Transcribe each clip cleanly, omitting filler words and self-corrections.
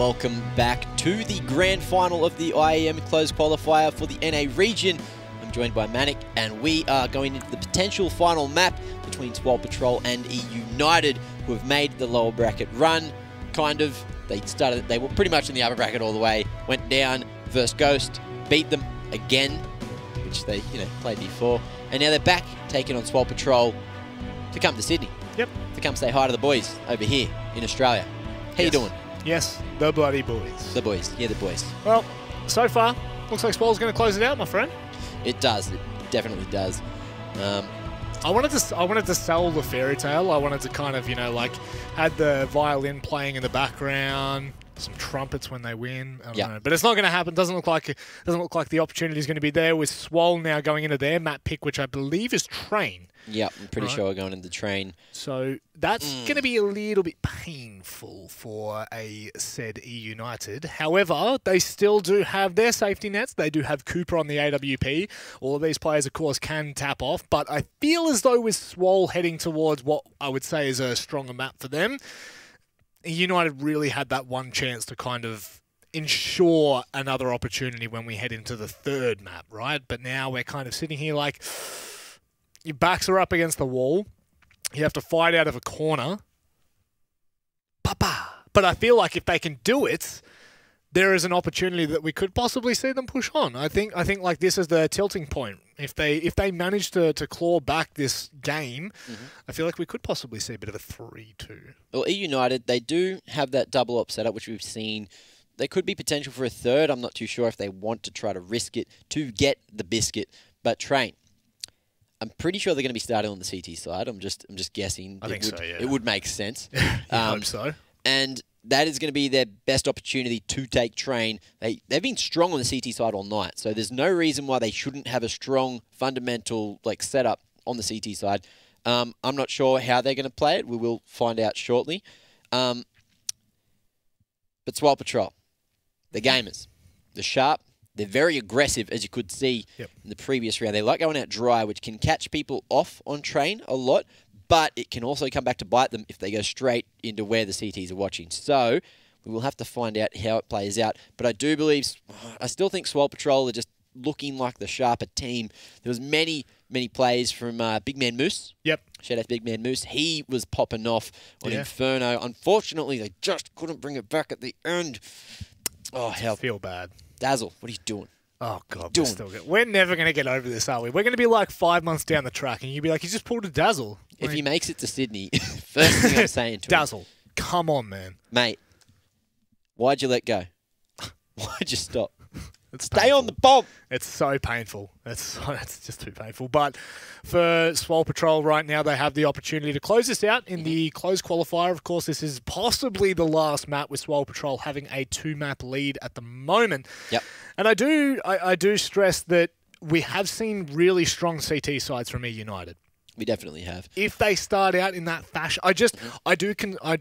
Welcome back to the grand final of the IEM closed qualifier for the NA region. I'm joined by Manic, and we are going into the potential final map between Swole Patrol and eUnited, who have made the lower bracket run. They were pretty much in the upper bracket all the way, went down versus Ghost, beat them again, which they played before, and now they're back taking on Swole Patrol to come to Sydney. Yep. To come say hi to the boys over here in Australia. How you doing? Yes, the bloody boys. The boys. Yeah, the boys. Well, so far, looks like Swole's going to close it out, my friend. It does. It definitely does. I wanted to sell the fairy tale. I wanted to kind of, had the violin playing in the background, some trumpets when they win. I don't know. But it's not going to happen. Doesn't look like the opportunity is going to be there, with Swole now going into their map pick, which I believe is Train. Yeah, I'm pretty sure we're going into Train. So that's going to be a little bit painful for a said eUnited. However, they still do have their safety nets. They do have Cooper on the AWP. All of these players, of course, can tap off. But I feel as though with Swole heading towards what I would say is a stronger map for them, eUnited really had that one chance to kind of ensure another opportunity when we head into the third map, right? But now we're kind of sitting here like, your backs are up against the wall. You have to fight out of a corner. But I feel like if they can do it, there is an opportunity that we could possibly see them push on. I think like this is the tilting point. If they manage to claw back this game, I feel like we could possibly see a bit of a 3-2. Well, eUnited, they do have that double op setup, which we've seen. There could be potential for a third. I'm not too sure if they want to try to risk it to get the biscuit. But Train, I'm pretty sure they're going to be starting on the CT side. I'm just guessing. I think so, yeah. It would make sense. I hope so. And that is going to be their best opportunity to take Train. They've been strong on the CT side all night, so there's no reason why they shouldn't have a strong fundamental setup on the CT side. I'm not sure how they're going to play it. We will find out shortly. But Swole Patrol, they're gamers. They're sharp. They're very aggressive, as you could see in the previous round. They like going out dry, which can catch people off on Train a lot, but it can also come back to bite them if they go straight into where the CTs are watching. So we will have to find out how it plays out. But I still think Swole Patrol are just looking like the sharper team. There was many plays from Big Man Moose. Yep. Shout out to Big Man Moose. He was popping off on Inferno. Unfortunately, they just couldn't bring it back at the end. Oh, hell. I feel bad. Dazzle, what are you doing? Oh, God, we're never going to get over this, are we? We're going to be like 5 months down the track, and you'd be like, you just pulled a Dazzle. If he makes it to Sydney, first thing I'm saying to him, Dazzle, come on, man. Mate, why'd you let go? Why'd you stop? Stay on the bomb. It's so painful. It's just too painful. But for Swole Patrol right now, they have the opportunity to close this out in the closed qualifier. Of course, this is possibly the last map with Swole Patrol having a 2-map lead at the moment. Yep. And I do stress that we have seen really strong CT sides from eUnited. We definitely have. If they start out in that fashion, I do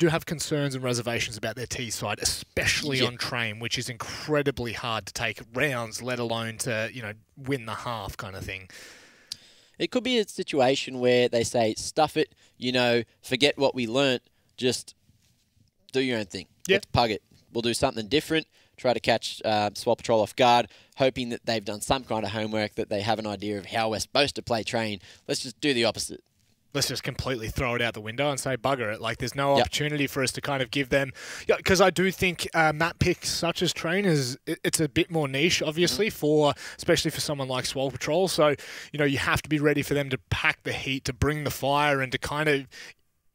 have concerns and reservations about their T side, especially on Train, which is incredibly hard to take rounds, let alone to win the half kind of thing. It could be a situation where they say, stuff it, forget what we learnt, just do your own thing. Let's pug it. We'll do something different. Try to catch Swole Patrol off guard, hoping that they've done some kind of homework, that they have an idea of how we're supposed to play Train. Let's just do the opposite. Let's just completely throw it out the window and say bugger it. Like, there's no opportunity for us to kind of give them... Because I do think map picks such as Train it's a bit more niche, obviously, especially for someone like Swole Patrol. So, you have to be ready for them to pack the heat, to bring the fire, and to kind of...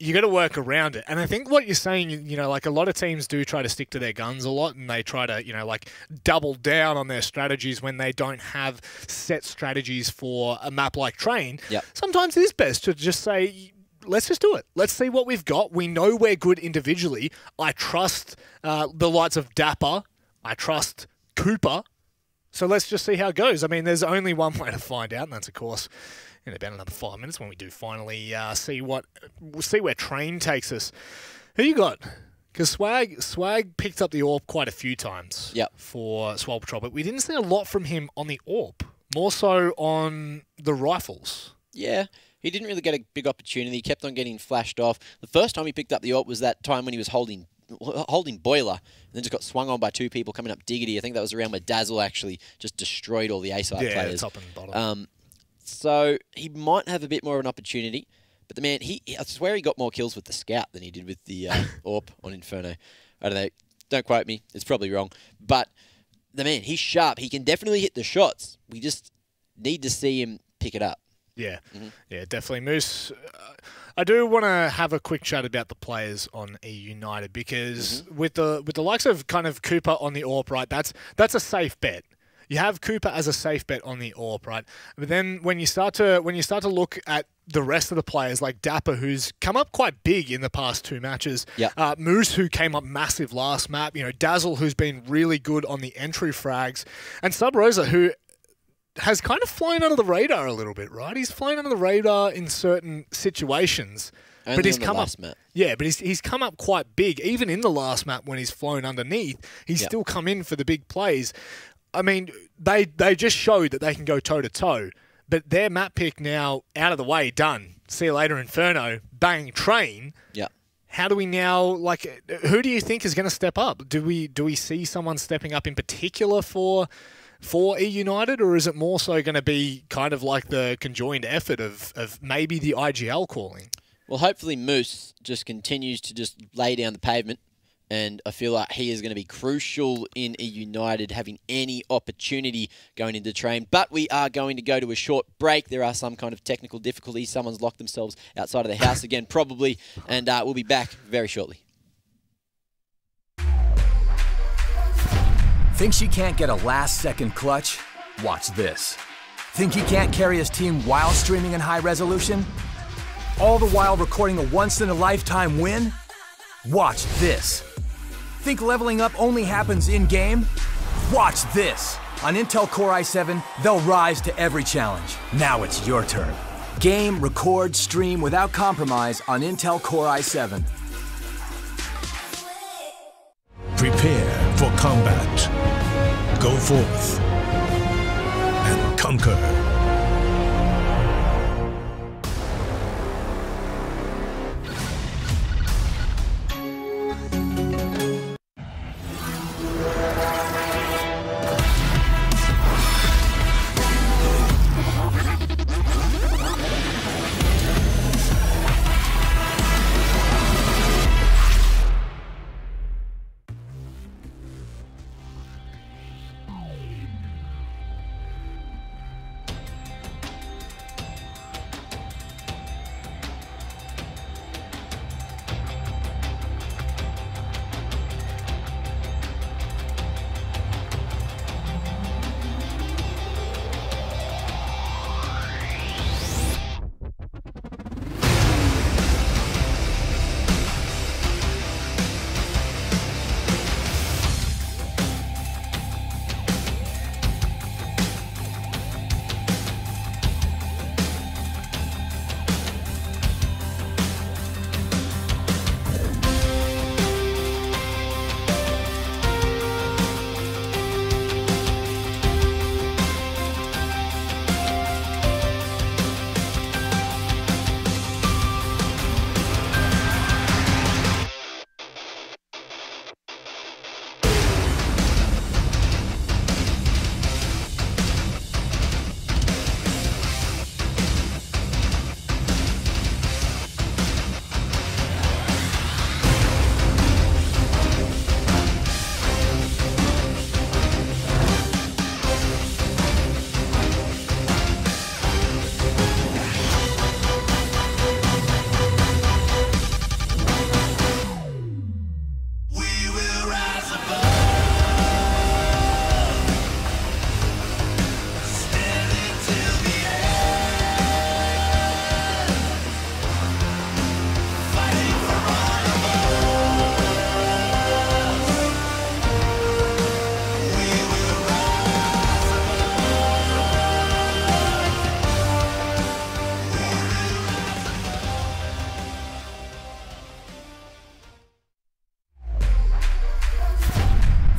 You got to work around it. And I think what you're saying, like a lot of teams do try to stick to their guns a lot, and they try to, double down on their strategies when they don't have set strategies for a map like Train. Yep. Sometimes it is best to just say, let's just do it. Let's see what we've got. We know we're good individually. I trust the likes of Dapper. I trust Cooper. So let's just see how it goes. I mean, there's only one way to find out, and that's, of course, in about another 5 minutes when we do finally see where Train takes us. Who you got? Because Swag picked up the AWP quite a few times for Swole Patrol, but we didn't see a lot from him on the AWP, more so on the rifles. Yeah, he didn't really get a big opportunity. He kept on getting flashed off. The first time he picked up the AWP was that time when he was holding holding Boiler, and then just got swung on by two people coming up Diggity. I think that was around where Dazzle actually just destroyed all the A-side players. Top and bottom. So he might have a bit more of an opportunity. But the man, I swear he got more kills with the Scout than he did with the AWP on Inferno. I don't know. Don't quote me. It's probably wrong. But the man, he's sharp. He can definitely hit the shots. We just need to see him pick it up. Yeah, yeah, definitely. Moose, I do want to have a quick chat about the players on eUnited because with the likes of kind of Cooper on the AWP, right, that's a safe bet. You have Cooper as a safe bet on the AWP, right? But then when you start to look at the rest of the players, like Dapper, who's come up quite big in the past 2 matches, Moose, who came up massive last map, Dazzle, who's been really good on the entry frags, and Sub Rosa, who has kind of flown under the radar a little bit, right? He's flown under the radar in certain situations. Only but he's on the come last up, map. yeah, but he's come up quite big. Even in the last map when he's flown underneath, he's still come in for the big plays. I mean, they just showed that they can go toe-to-toe, but their map pick now out of the way, done. See you later, Inferno, bang, train. Yeah. How do we now, who do you think is going to step up? Do we see someone stepping up in particular for eUnited, or is it more so going to be kind of like the conjoined effort of maybe the IGL calling? Well, hopefully Moose just continues to just lay down the pavement, and I feel like he is going to be crucial in eUnited having any opportunity going into train. But we are going to go to a short break. There are some kind of technical difficulties. Someone's locked themselves outside of the house again, probably, and we'll be back very shortly. Think she can't get a last-second clutch? Watch this. Think he can't carry his team while streaming in high resolution? All the while recording a once-in-a-lifetime win? Watch this. Think leveling up only happens in-game? Watch this. On Intel Core i7, they'll rise to every challenge. Now it's your turn. Game, record, stream without compromise on Intel Core i7. Prepare for combat. Go forth and conquer.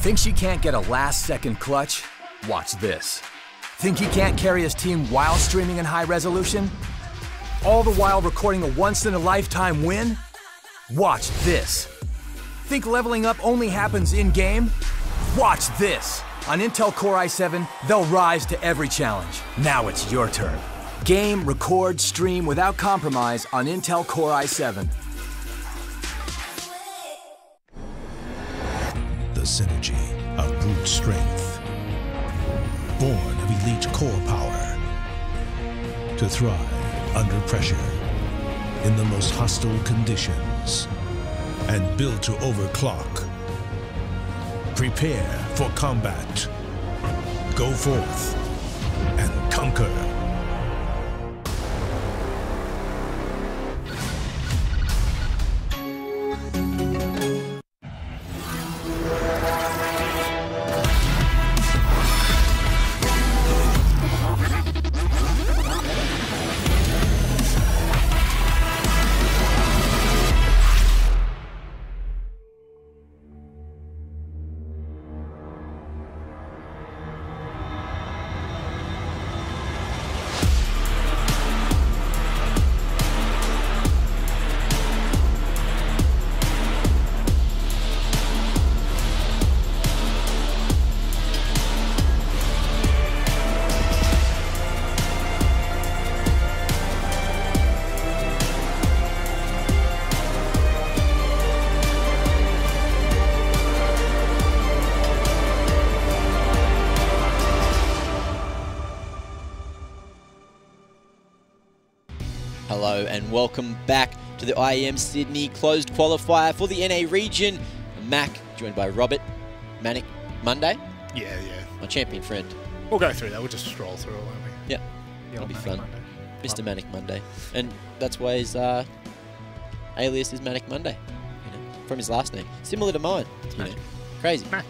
Think she can't get a last-second clutch? Watch this. Think he can't carry his team while streaming in high resolution? All the while recording a once-in-a-lifetime win? Watch this. Think leveling up only happens in-game? Watch this! On Intel Core i7, they'll rise to every challenge. Now it's your turn. Game, record, stream without compromise on Intel Core i7. The synergy of brute strength, born of elite core power, to thrive under pressure in the most hostile conditions, and built to overclock. Prepare for combat. Go forth and conquer. Hello and welcome back to the IEM Sydney closed qualifier for the NA region. Mac, joined by Robert, Manic Monday. Yeah. My champion friend. We'll go through that. We'll just stroll through it, won't we? Yeah, it'll be fun. Monday. Mr. Manic Monday. And that's why his alias is Manic Monday, you know, from his last name. Similar to mine. You know. Crazy. Mac.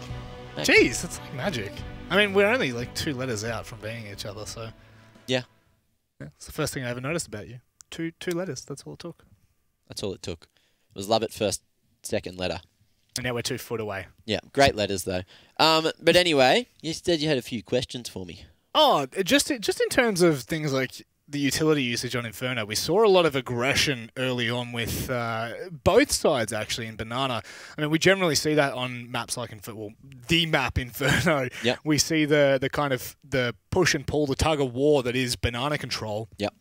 Mac. Jeez, that's like magic. I mean, we're only like 2 letters out from being each other, so... Yeah. It's the first thing I ever noticed about you. Two letters, that's all it took. That's all it took. It was love at first, second letter. And now we're 2 foot away. Yeah, great letters though. But anyway, you said you had a few questions for me. Oh, just in terms of things like the utility usage on Inferno, we saw a lot of aggression early on with both sides actually in Banana. I mean, we generally see that on maps like the map Inferno. Yep. We see the kind of the push and pull, the tug of war that is Banana control. Yep.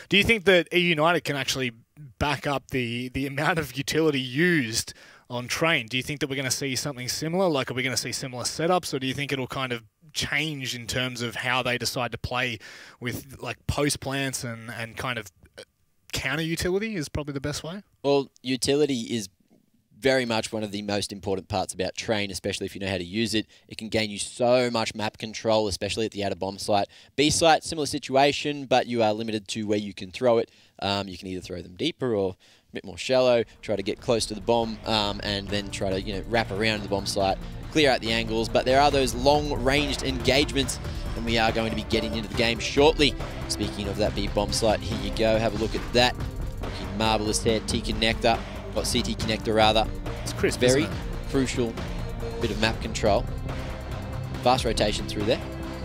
Do you think that eUnited can actually back up the amount of utility used on Train? Do you think that we're going to see something similar? Like, are we going to see similar setups, or do you think it'll kind of change in terms of how they decide to play with like post plants and kind of counter utility is probably the best way? Well, utility is very much one of the most important parts about Train, especially if you know how to use it. It can gain you so much map control, especially at the outer bomb site. B site, similar situation, but you are limited to where you can throw it. You can either throw them deeper or a bit more shallow, try to get close to the bomb, and then try to wrap around the bomb site, clear out the angles. But there are those long-ranged engagements, and we are going to be getting into the game shortly. Speaking of that B bomb site, here you go. Have a look at that. Looking marvelous there. T connector. Got CT connector rather. It's crisp, very crucial bit of map control. Fast rotation through there.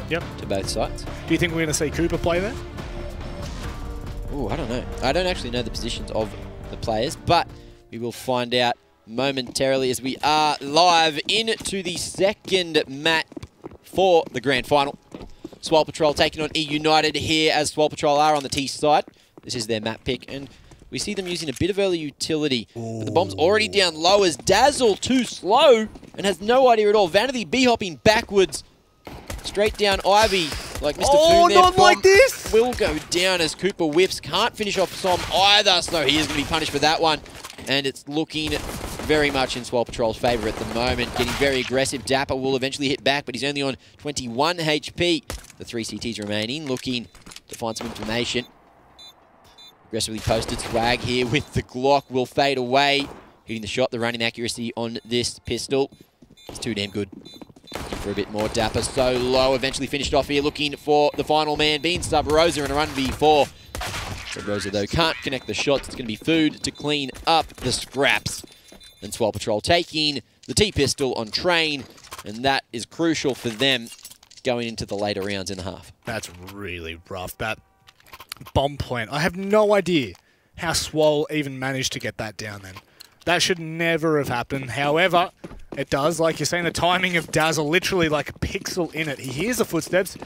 Yep. To both sides. Do you think we're going to see Cooper play there? Oh, I don't know. I don't actually know the positions of the players, but we will find out momentarily as we are live into the second mat for the grand final. Swole Patrol taking on eUnited here as Swole Patrol are on the T side. This is their map pick, and we see them using a bit of early utility. But the bomb's already down low as Dazzle too slow and has no idea at all. Vanity B-hopping backwards. Straight down Ivy like Mr. Foon there. Not like this! Will go down as Cooper whiffs. Can't finish off Som either, so he is going to be punished for that one. And it's looking very much in Swole Patrol's favour at the moment. Getting very aggressive. Dapper will eventually hit back, but he's only on 21 HP. The 3 CTs remaining, looking to find some information. Aggressively posted swag here with the Glock will fade away. Hitting the shot, the running accuracy on this pistol. It's too damn good. Looking for a bit more. Dapper so low. Eventually finished off here looking for the final man being Sub Rosa in a 1v4. Sub Rosa though can't connect the shots. It's going to be food to clean up the scraps. And Swole Patrol taking the T-pistol on Train. And that is crucial for them going into the later rounds in the half. That's really rough. That bomb plant. I have no idea how Swole even managed to get that down then. That should never have happened. However, it does. Like you're saying, the timing of Dazzle, literally like a pixel in it. He hears the footsteps,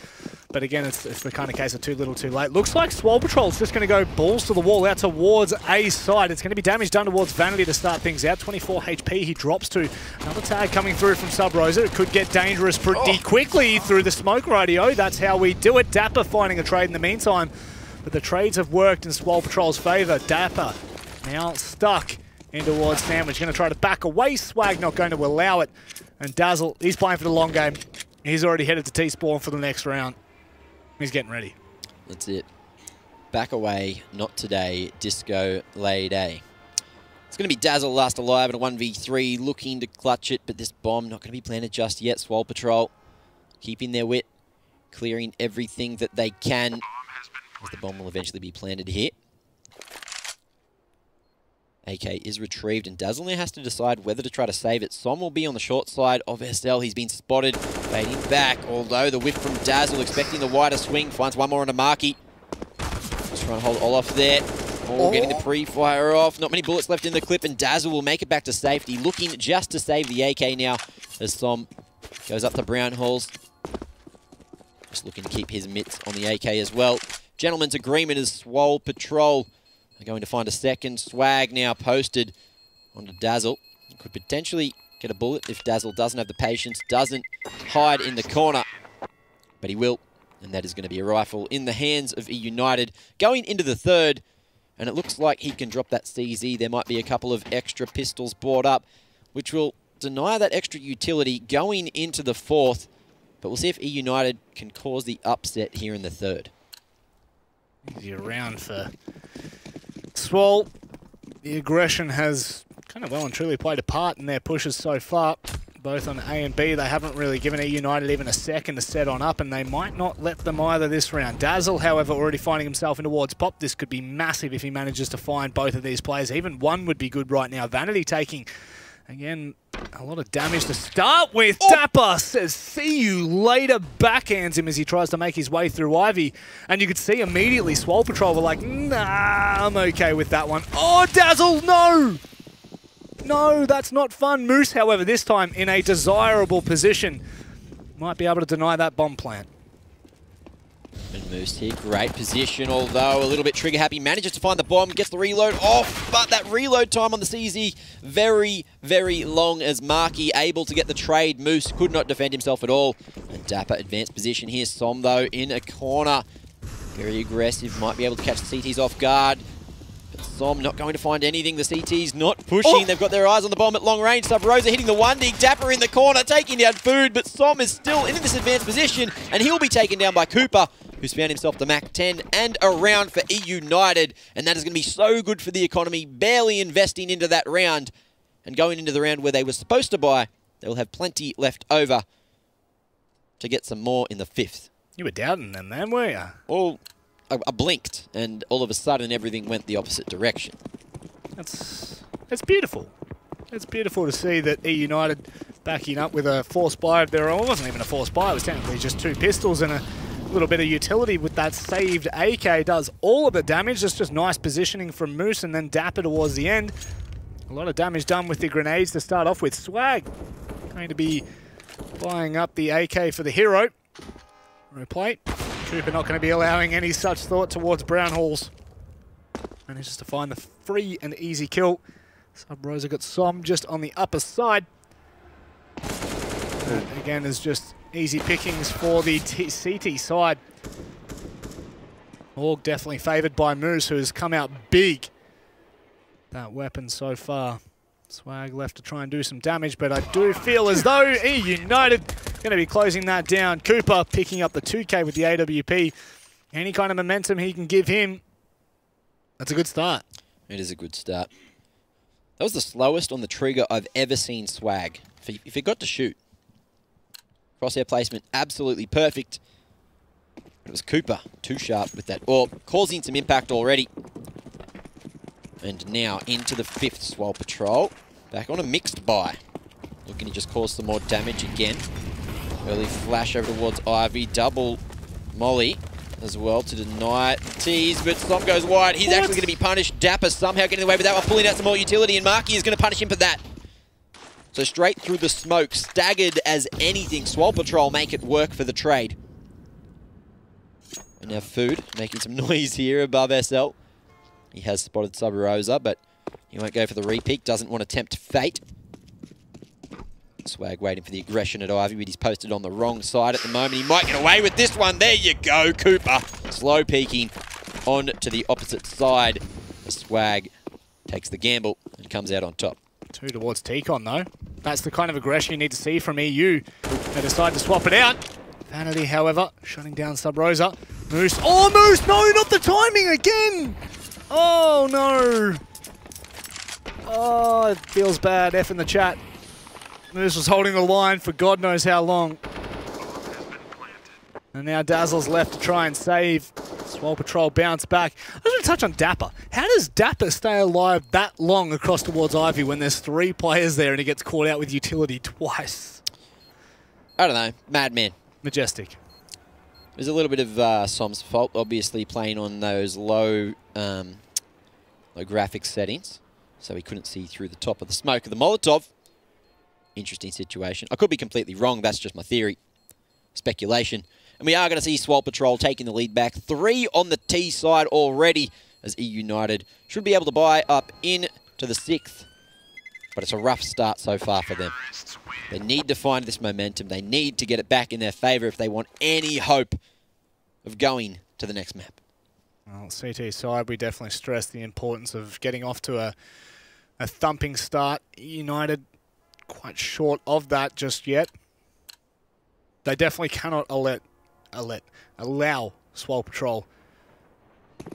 but again, it's the kind of case of too little too late. Looks like Swole Patrol's just going to go balls to the wall out towards A side. It's going to be damage done towards Vanity to start things out. 24 HP he drops to. Another tag coming through from Sub Rosa. It could get dangerous pretty quickly through the smoke radio. That's how we do it. Dapper finding a trade in the meantime. But the trades have worked in Swole Patrol's favour. Dapper now stuck in towards Sandwich. Going to try to back away. Swag not going to allow it. And Dazzle, he's playing for the long game. He's already headed to T-Spawn for the next round. He's getting ready. That's it. Back away, not today. Disco laid A. It's going to be Dazzle last alive in a 1v3, looking to clutch it, but this bomb not going to be planted just yet. Swole Patrol keeping their wit, clearing everything that they can, as the bomb will eventually be planted here. AK is retrieved, and Dazzle now has to decide whether to try to save it. Som will be on the short side of SL. He's been spotted, fading back, although the whiff from Dazzle, expecting the wider swing, finds one more on a Marky. Just trying to hold Olaf there. Getting the pre-fire off. Not many bullets left in the clip, and Dazzle will make it back to safety, looking just to save the AK now, as Som goes up to Brown Halls. Just looking to keep his mitts on the AK as well. Gentleman's agreement is Swole Patrol. They're going to find a second. Swag now posted onto Dazzle. Could potentially get a bullet if Dazzle doesn't have the patience, doesn't hide in the corner. But he will, and that is going to be a rifle in the hands of eUnited. Going into the third, and it looks like he can drop that CZ. There might be a couple of extra pistols brought up, which will deny that extra utility going into the fourth. But we'll see if eUnited can cause the upset here in the third. Easy round for Swole. The aggression has kind of well and truly played a part in their pushes so far. Both on A and B, they haven't really given eUnited even a second to set on up, and they might not let them either this round. Dazzle, however, already finding himself in towards Pop. This could be massive if he manages to find both of these players. Even one would be good right now. Vanity taking, again, a lot of damage to start with. Dapper says, see you later, backhands him as he tries to make his way through Ivy. And you could see immediately Swole Patrol were like, nah, I'm okay with that one. Oh, Dazzle, no! No, that's not fun. Moose, however, this time in a desirable position, might be able to deny that bomb plant. And Moose here, great position, although a little bit trigger happy. Manages to find the bomb, gets the reload off, but that reload time on the CZ, very, very long as Marky able to get the trade. Moose could not defend himself at all. And Dapper advanced position here. Som, though, in a corner. Very aggressive, might be able to catch the CTs off guard. But Som not going to find anything. The CT's not pushing. They've got their eyes on the bomb at long range. Sub Rosa hitting the 1D. Dapper in the corner, taking down Food, but Som is still in this advanced position, and he'll be taken down by Cooper, who's found himself the Mac 10 and a round for eUnited. And that is going to be so good for the economy, barely investing into that round. And going into the round where they were supposed to buy, they will have plenty left over to get some more in the fifth. You were doubting them then, were you? Well, I blinked, and all of a sudden everything went the opposite direction. It's beautiful. It's beautiful to see that eUnited backing up with a force buy of their own. It wasn't even a force buy, it was technically just two pistols and a little bit of utility with that saved AK. Does all of the damage. It's just nice positioning from Moose, and then Dapper towards the end. A lot of damage done with the grenades to start off with. Swag going to be buying up the AK for the hero. Replay. Cooper not going to be allowing any such thought towards Brown Halls. Manages to find the free and easy kill. Sub Rosa got Som just on the upper side. That again is just easy pickings for the CT side. Org definitely favoured by Moose, who has come out big. That weapon so far. Swag left to try and do some damage, but I do feel as though eUnited going to be closing that down. Cooper picking up the 2K with the AWP. Any kind of momentum he can give him, that's a good start. It is a good start. That was the slowest on the trigger I've ever seen Swag. If he got to shoot. Crosshair placement, absolutely perfect. It was Cooper, too sharp with that AWP, causing some impact already. And now into the fifth. Swole Patrol. Back on a mixed buy. Looking to just cause some more damage again. Early flash over towards Ivy. Double molly. as well to deny it. Tease, but Som goes wide. He's actually going to be punished. Dapper somehow getting away with that one, pulling out some more utility, and Marky is going to punish him for that. So straight through the smoke, staggered as anything. Swole Patrol make it work for the trade. And now Food making some noise here above SL. He has spotted Sub Rosa, but he won't go for the repick. Doesn't want to tempt fate. Swag waiting for the aggression at Ivy, but he's posted on the wrong side at the moment. He might get away with this one. There you go, Cooper. Slow peeking on to the opposite side. The Swag takes the gamble and comes out on top. 2 towards T-Con, though. That's the kind of aggression you need to see from EU. They decide to swap it out. Vanity, however, shutting down Sub Rosa. Moose. Oh, Moose! No, not the timing again! Oh, no. Oh, it feels bad. F in the chat. Moose was holding the line for God knows how long. And now Dazzle's left to try and save. Swole Patrol bounce back. I just want to touch on Dapper. How does Dapper stay alive that long across towards Ivy when there's 3 players there and he gets caught out with utility twice? I don't know. Madman. Majestic. It was a little bit of Som's fault, obviously playing on those low graphics settings, so he couldn't see through the top of the smoke of the Molotov. Interesting situation. I could be completely wrong. That's just my theory. Speculation. And we are going to see Swole Patrol taking the lead back. 3 on the T side already as eUnited should be able to buy up in to the 6th. But it's a rough start so far for them. They need to find this momentum. They need to get it back in their favour if they want any hope of going to the next map. Well, CT side, we definitely stress the importance of getting off to a thumping start. eUnited quite short of that just yet. They definitely cannot allow Swole Patrol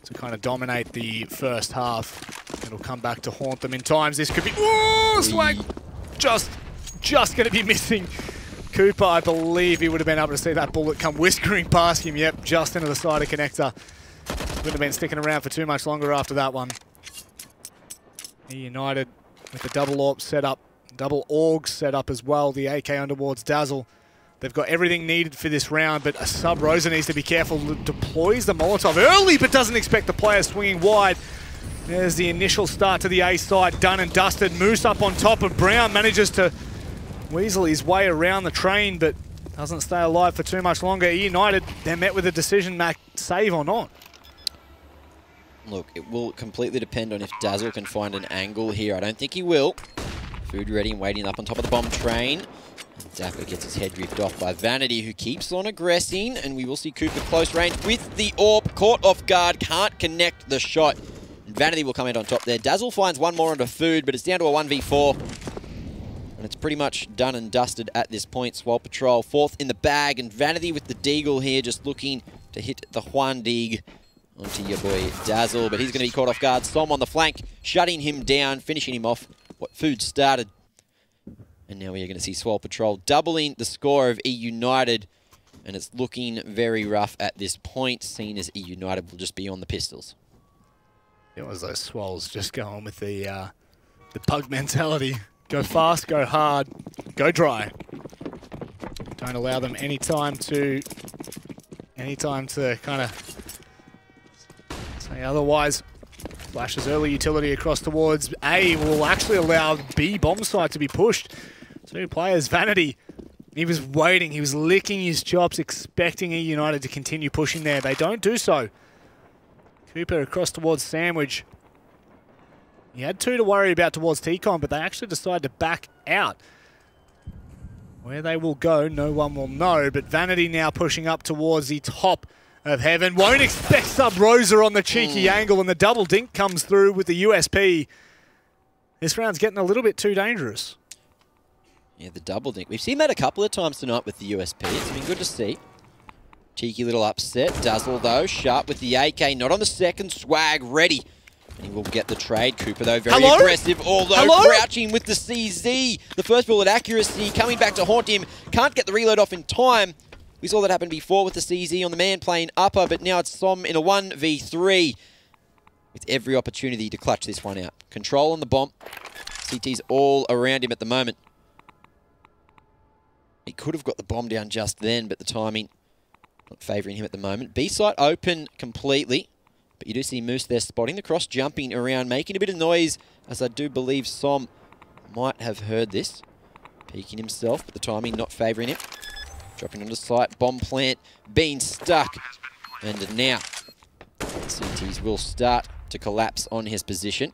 to kind of dominate the first half. It'll come back to haunt them in times. This could be... Oh, Swag just going to be missing Cooper. I believe he would have been able to see that bullet come whiskering past him. Yep, just into the side of connector. Wouldn't have been sticking around for too much longer after that one. eUnited with the double AWP set up. Double AUG set up as well. The AK underwards Dazzle. They've got everything needed for this round, but a Sub Rosa needs to be careful. Deploys the Molotov early, but doesn't expect the player swinging wide. There's the initial start to the A side. Done and dusted. Moose up on top of Brown. Manages to weasel his way around the train, but doesn't stay alive for too much longer. eUnited, they're met with a decision, Mac, save or not. Look, it will completely depend on if Dazzle can find an angle here. I don't think he will. Food ready and waiting up on top of the bomb train. And Dapper gets his head ripped off by Vanity, who keeps on aggressing, and we will see Cooper close range with the AWP. Caught off guard, can't connect the shot. And Vanity will come out on top there. Dazzle finds one more onto Food, but it's down to a 1v4. And it's pretty much done and dusted at this point. Swole Patrol 4th in the bag, and Vanity with the Deagle here just looking to hit the Juan Deagle onto your boy Dazzle, but he's going to be caught off guard. Som on the flank, shutting him down, finishing him off what Food started. And now we are going to see Swole Patrol doubling the score of eUnited, and it's looking very rough at this point, seeing as eUnited will just be on the pistols. It was those Swoles just going with the pug mentality. Go fast, go hard, go dry. Don't allow them any time to kind of say otherwise. Flashes early utility across towards A will actually allow B bomb site to be pushed. 2 players, Vanity. He was waiting, he was licking his chops, expecting eUnited to continue pushing there. They don't do so. Cooper across towards Sandwich. He had 2 to worry about towards T-Con, but they actually decide to back out. Where they will go, no one will know, but Vanity now pushing up towards the top of heaven. Won't expect Sub Rosa on the cheeky angle, and the double dink comes through with the USP. This round's getting a little bit too dangerous. Yeah, the double dink. We've seen that a couple of times tonight with the USP. It's been good to see. Cheeky little upset. Dazzle, though, sharp with the AK. Not on the second. Swag ready. And he will get the trade. Cooper, though, very aggressive. Although crouching with the CZ. The first bullet accuracy coming back to haunt him. Can't get the reload off in time. We saw that happen before with the CZ on the man playing upper, but now it's Som in a 1v3 with every opportunity to clutch this one out. Control on the bomb. CT's all around him at the moment. He could have got the bomb down just then, but the timing Not favouring him at the moment. B site open completely. But you do see Moose there spotting the cross, jumping around, making a bit of noise, as I do believe Som might have heard this. Peeking himself, but the timing not favouring him. Dropping onto site, bomb plant being stuck. And now, CTs will start to collapse on his position.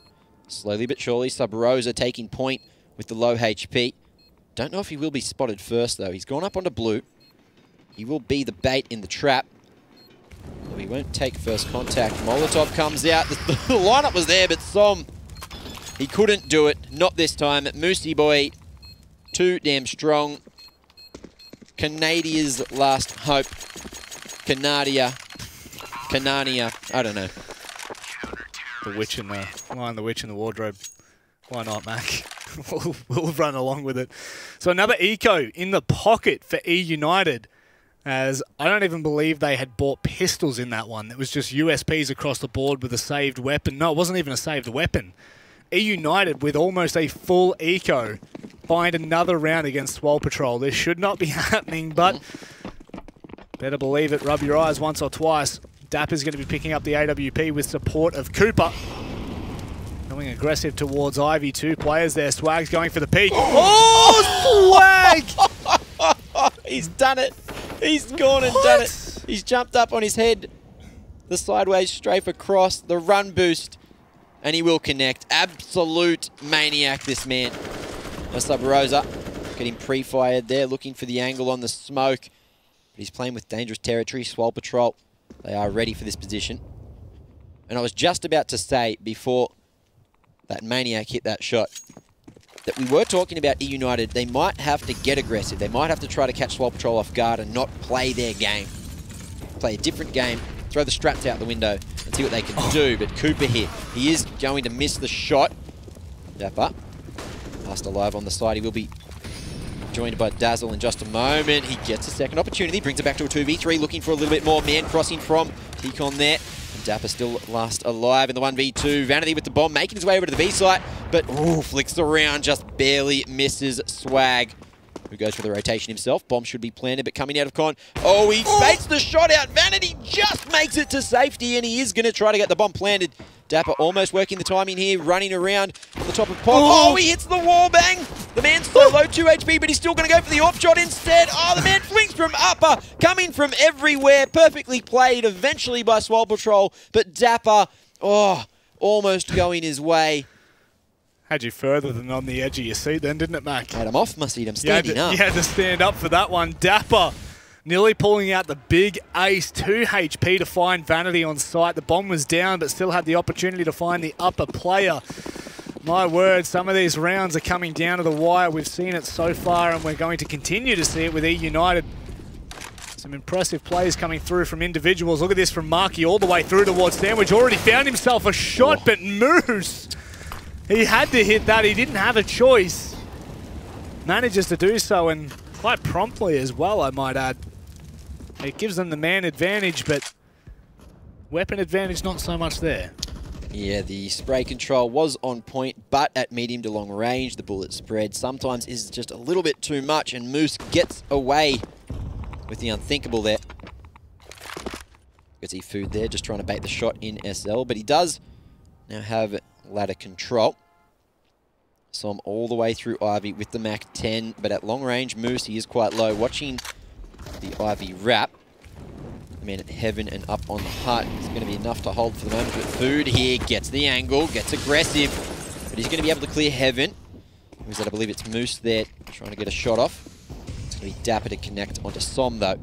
Slowly but surely, Sub Rosa taking point with the low HP. Don't know if he will be spotted first, though. He's gone up onto blue. He will be the bait in the trap. Though he won't take first contact. Molotov comes out. The lineup was there, but Som, he couldn't do it. Not this time. Moosey boy, too damn strong. Canadia's last hope. Canania, I don't know. The witch in the witch in the wardrobe. Why not, Mac? we'll run along with it. So another eco in the pocket for eUnited, as I don't even believe they had bought pistols in that one. It was just USPs across the board with a saved weapon. No, it wasn't even a saved weapon. eUnited with almost a full eco find another round against Swole Patrol. This should not be happening, but better believe it. Rub your eyes once or twice. Dapper's going to be picking up the AWP with support of Cooper. Going aggressive towards Ivy. 2 players there. Swag's going for the peak. Oh, Swag! He's done it. He's gone and done it. He's jumped up on his head. The sideways strafe across. The run boost. And he will connect. Absolute maniac, this man. Sub Rosa getting pre-fired there. Looking for the angle on the smoke. But he's playing with dangerous territory. Swole Patrol, they are ready for this position. And I was just about to say, before that maniac hit that shot, that we were talking about eUnited. They might have to get aggressive. They might have to try to catch Swole Patrol off guard and not play their game. Play a different game, throw the straps out the window and see what they can do. But Cooper here, he is going to miss the shot. Dapper, last alive on the side. He will be joined by Dazzle in just a moment. He gets a second opportunity, brings it back to a 2v3, looking for a little bit more. Man crossing from Teacon there. And Dapper still last alive in the 1v2. Vanity with the bomb, making his way over to the B site, but flicks around, just barely misses Swag, who goes for the rotation himself. Bomb should be planted, but coming out of con. Oh, he fakes the shot out. Vanity just makes it to safety, and he is going to try to get the bomb planted. Dapper almost working the timing here, running around on the top of Pog. Oh, he hits the wall bang. The man's so low, 2 HP, but he's still going to go for the off shot instead. Oh, the man flings from upper, coming from everywhere. Perfectly played eventually by Swole Patrol, but Dapper, almost going his way. Had you further than on the edge of your seat then, didn't it, Mac? Had him off my seat. I'm standing up. You had to stand up for that one. Dapper nearly pulling out the big ace. 2 HP to find Vanity on site. The bomb was down, but still had the opportunity to find the upper player. My word, some of these rounds are coming down to the wire. We've seen it so far, and we're going to continue to see it with eUnited. Some impressive plays coming through from individuals. Look at this from Marky all the way through towards Sandwich. Already found himself a shot, but Moose, he had to hit that. He didn't have a choice. Manages to do so, and quite promptly as well, I might add. It gives them the man advantage, but weapon advantage not so much there. Yeah, the spray control was on point, but at medium to long range, the bullet spread sometimes is just a little bit too much, and Moose gets away with the unthinkable there. Gets food there, just trying to bait the shot in SL, but he does now have ladder control. Som all the way through Ivy with the Mac 10, but at long range, Moose, he is quite low. Watching the Ivy wrap. The man at Heaven and up on the hut is going to be enough to hold for the moment. But Food here gets the angle, gets aggressive, but he's going to be able to clear Heaven. Who's that? I believe it's Moose there, trying to get a shot off. It's going to be Dapper to connect onto Som, though.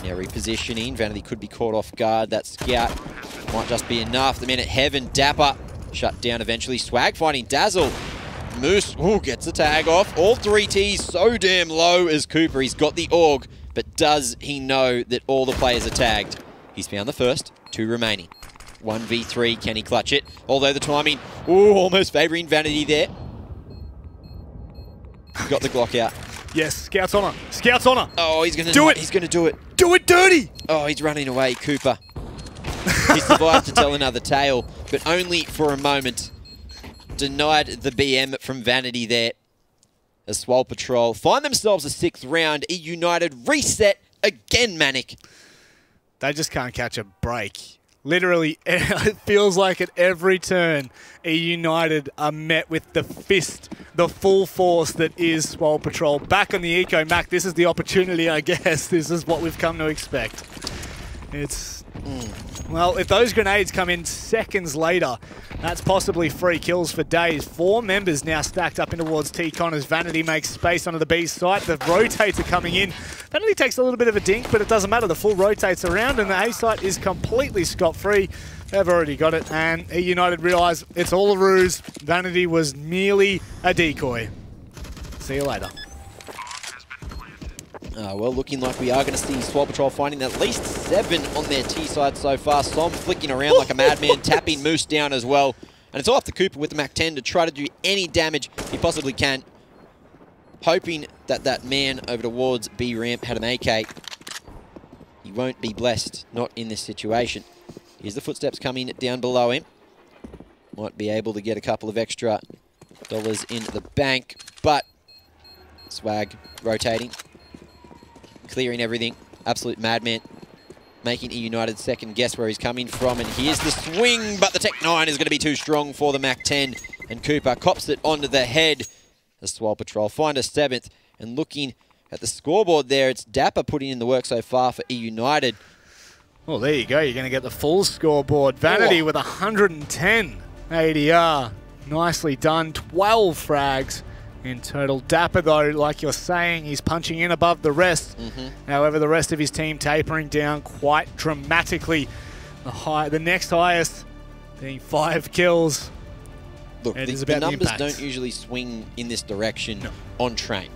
Now repositioning. Vanity could be caught off guard. That scout might just be enough. The man at Heaven, Dapper, shut down eventually. Swag finding Dazzle. Moose gets the tag off. All 3 Ts so damn low as Cooper. He's got the AUG, but does he know that all the players are tagged? He's found the first, 2 remaining. 1v3, can he clutch it? Although the timing, almost favouring Vanity there. Got the Glock out. Yes, Scout's on her. Scout's on her. Oh, he's going to do it. He's going to do it. Do it dirty. Oh, he's running away, Cooper. He survived to tell another tale, but only for a moment. Denied the BM from Vanity there. As Swole Patrol find themselves a 6th round. eUnited reset again, Manic. They just can't catch a break. Literally, it feels like at every turn, eUnited are met with the fist, the full force that is Swole Patrol. Back on the Eco, Mac, this is the opportunity, I guess. This is what we've come to expect. It's... Well, if those grenades come in seconds later, that's possibly 3 kills for days. 4 members now stacked up in towards T-Con as Vanity makes space onto the B site. The rotates are coming in. Vanity takes a little bit of a dink, but it doesn't matter. The full rotates around and the A site is completely scot-free. They've already got it, and eUnited realise it's all a ruse. Vanity was merely a decoy. See you later. Well, looking like we are going to see Swole Patrol finding at least 7 on their T side so far. Som flicking around like a madman, tapping Moose down as well. And it's all up to Cooper with the Mac-10 to try to do any damage he possibly can. Hoping that that man over towards B ramp had an AK. He won't be blessed, not in this situation. Here's the footsteps coming down below him. Might be able to get a couple of extra dollars in the bank, but Swag rotating. Clearing everything. Absolute madman. Making eUnited second guess where he's coming from. And here's the swing, but the Tech 9 is going to be too strong for the Mac-10. And Cooper cops it onto the head. The Swole Patrol find a 7th. And looking at the scoreboard there, it's Dapper putting in the work so far for eUnited. Well, there you go. You're going to get the full scoreboard. Vanity with 110 ADR. Nicely done. 12 frags in total. Dapper, though, like you're saying, he's punching in above the rest. However, the rest of his team tapering down quite dramatically. The next highest being 5 kills. Look, the numbers don't usually swing in this direction on train.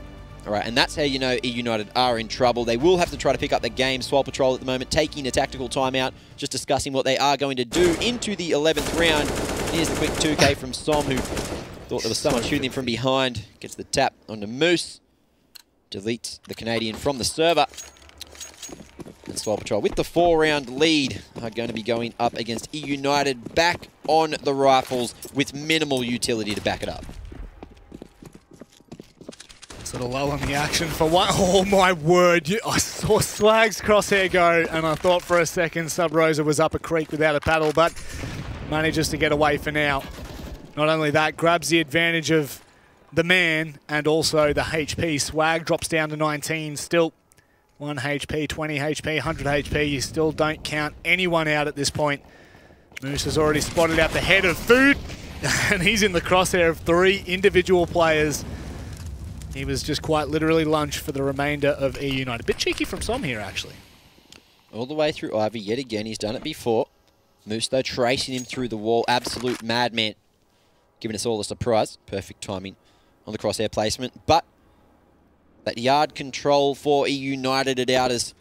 All right, and that's how you know eUnited are in trouble. They will have to try to pick up the game. Swole Patrol at the moment taking a tactical timeout, just discussing what they are going to do into the 11th round. Here's the quick 2K from Som, who thought there was someone shooting him from behind. Gets the tap onto Moose. Deletes the Canadian from the server. And Swole Patrol with the 4-round lead are going to be going up against eUnited back on the rifles with minimal utility to back it up. Sort of lull on the action for one. Oh my word, I saw Swag's crosshair go and I thought for a second Sub Rosa was up a creek without a paddle, but manages to get away for now. Not only that, grabs the advantage of the man and also the HP. Swag drops down to 19, still 1 HP, 20 HP, 100 HP. You still don't count anyone out at this point. Moose has already spotted out the head of Food and he's in the crosshair of 3 individual players. He was just quite literally lunch for the remainder of eUnited. Bit cheeky from Som here, actually. All the way through Ivy yet again. He's done it before. Moose, though, tracing him through the wall. Absolute madman. Giving us all a surprise. Perfect timing on the crosshair placement. But that yard control for eUnited at out is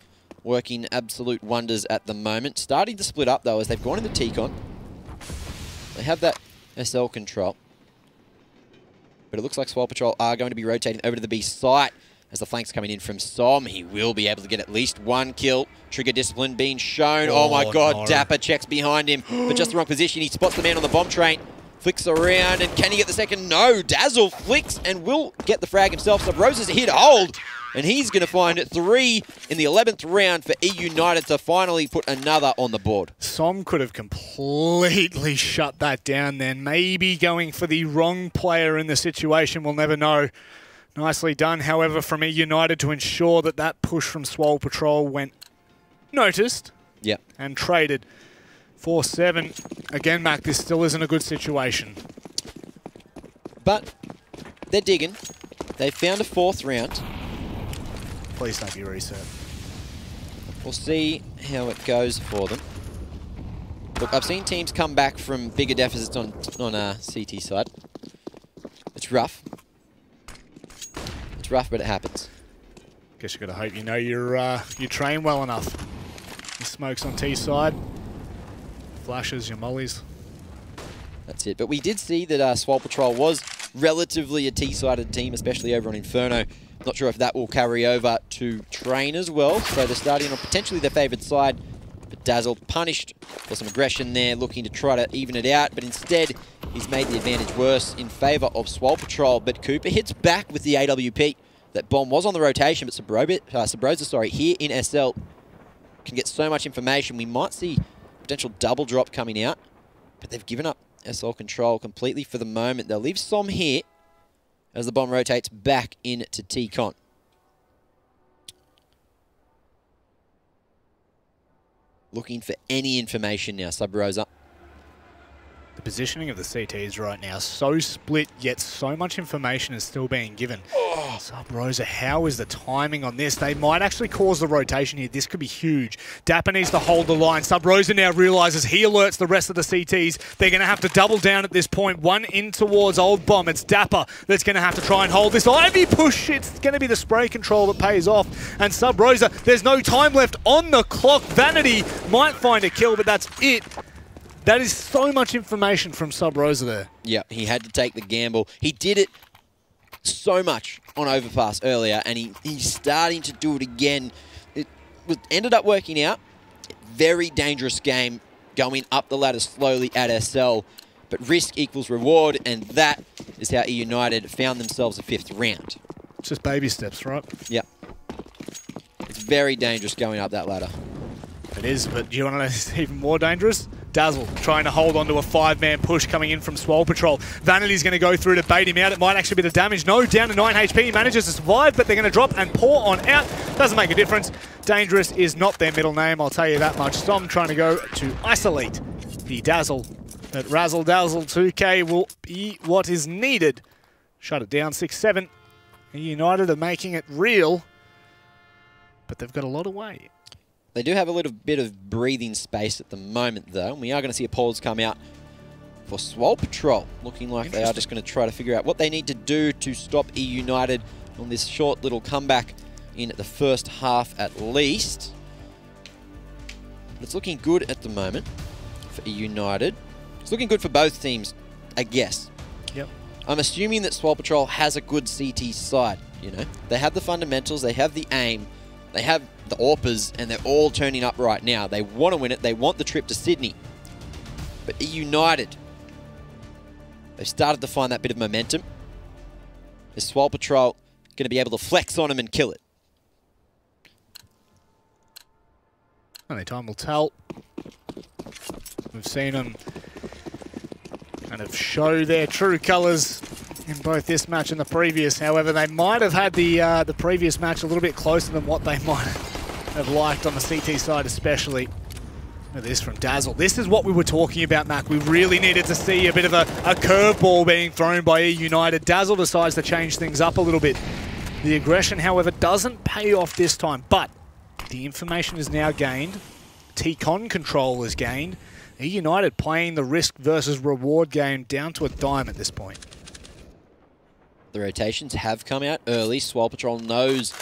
working absolute wonders at the moment. Starting to split up, though, as they've gone into T-Con. They have that SL control. But it looks like Swole Patrol are going to be rotating over to the B site as the flank's coming in from Som. He will be able to get at least 1 kill. Trigger discipline being shown. Oh my god, no. Dapper checks behind him, but just the wrong position. He spots the man on the bomb train. Flicks around, and can he get the second? No, Dazzle flicks and will get the frag himself. So Rosa's here to hold, and he's going to find 3 in the 11th round for eUnited to finally put another on the board. Som could have completely shut that down then. Maybe going for the wrong player in the situation, we'll never know. Nicely done, however, from eUnited to ensure that that push from Swole Patrol went noticed and traded. 4-7. Again, Mac, this still isn't a good situation. But they're digging. They found a 4th round. Please don't be reset. We'll see how it goes for them. Look, I've seen teams come back from bigger deficits on CT side. It's rough. It's rough, but it happens. Guess you got to hope you know you train well enough. The smokes on T side. Flashes, your mollies. That's it. But we did see that Swole Patrol was relatively a T-sided team, especially over on Inferno. Not sure if that will carry over to Train as well. So they're starting on potentially their favoured side. But Dazzle punished for some aggression there, looking to try to even it out. But instead, he's made the advantage worse in favour of Swole Patrol. But Cooper hits back with the AWP. that bomb was on the rotation, but Sabrosa, here in SL can get so much information. We might see potential double drop coming out, but they've given up SL control completely for the moment. They'll leave Som here as the bomb rotates back into T-Con. Looking for any information now, Sabrosa. The positioning of the CTs right now, so split, yet so much information is still being given. Oh. Sabrosa, how is the timing on this? They might actually cause the rotation here. This could be huge. Dapper needs to hold the line. Sabrosa now realizes he alerts the rest of the CTs. They're going to have to double down at this point. One in towards Old Bomb. It's Dapper that's going to have to try and hold this Ivy push. It's going to be the spray control that pays off. And Sabrosa, there's no time left on the clock. Vanity might find a kill, but that's it. That is so much information from Sabrosa there. Yeah, he had to take the gamble. He did it so much on Overpass earlier, and he's starting to do it again. It ended up working out. Very dangerous game, going up the ladder slowly at SL, but risk equals reward, and that is how eUnited found themselves a 5th round. It's just baby steps, right? Yeah. It's very dangerous going up that ladder. It is, but do you want to know it's even more dangerous? Dazzle trying to hold onto a 5-man push coming in from Swole Patrol. Vanity's going to go through to bait him out. It might actually be the damage. No, down to 9 HP. He manages to survive, but they're going to drop and pour on out. Doesn't make a difference. Dangerous is not their middle name, I'll tell you that much. Som trying to go to isolate the Dazzle. But Razzle Dazzle 2K will be what is needed. Shut it down, 6-7. United are making it real, but they've got a lot of weight. They do have a little bit of breathing space at the moment, though. And we are going to see a pause come out for Swole Patrol. Looking like they are just going to try to figure out what they need to do to stop eUnited on this short little comeback in the first half at least. But it's looking good at the moment for eUnited. It's looking good for both teams, I guess. Yep. I'm assuming that Swole Patrol has a good CT side, you know. They have the fundamentals, they have the aim, they have the AWPers, and they're all turning up right now. They want to win it. They want the trip to Sydney. But eUnited, they've started to find that bit of momentum. Is Swole Patrol going to be able to flex on them and kill it? Only time will tell. We've seen them kind of show their true colours in both this match and the previous. However, they might have had the previous match a little bit closer than what they might have liked on the CT side especially. Look at this from Dazzle. This is what we were talking about, Mac. We really needed to see a bit of a curveball being thrown by eUnited. Dazzle decides to change things up a little bit. The aggression, however, doesn't pay off this time, but the information is now gained. T-Con control is gained. eUnited playing the risk versus reward game down to a dime at this point. The rotations have come out early. Swole Patrol knows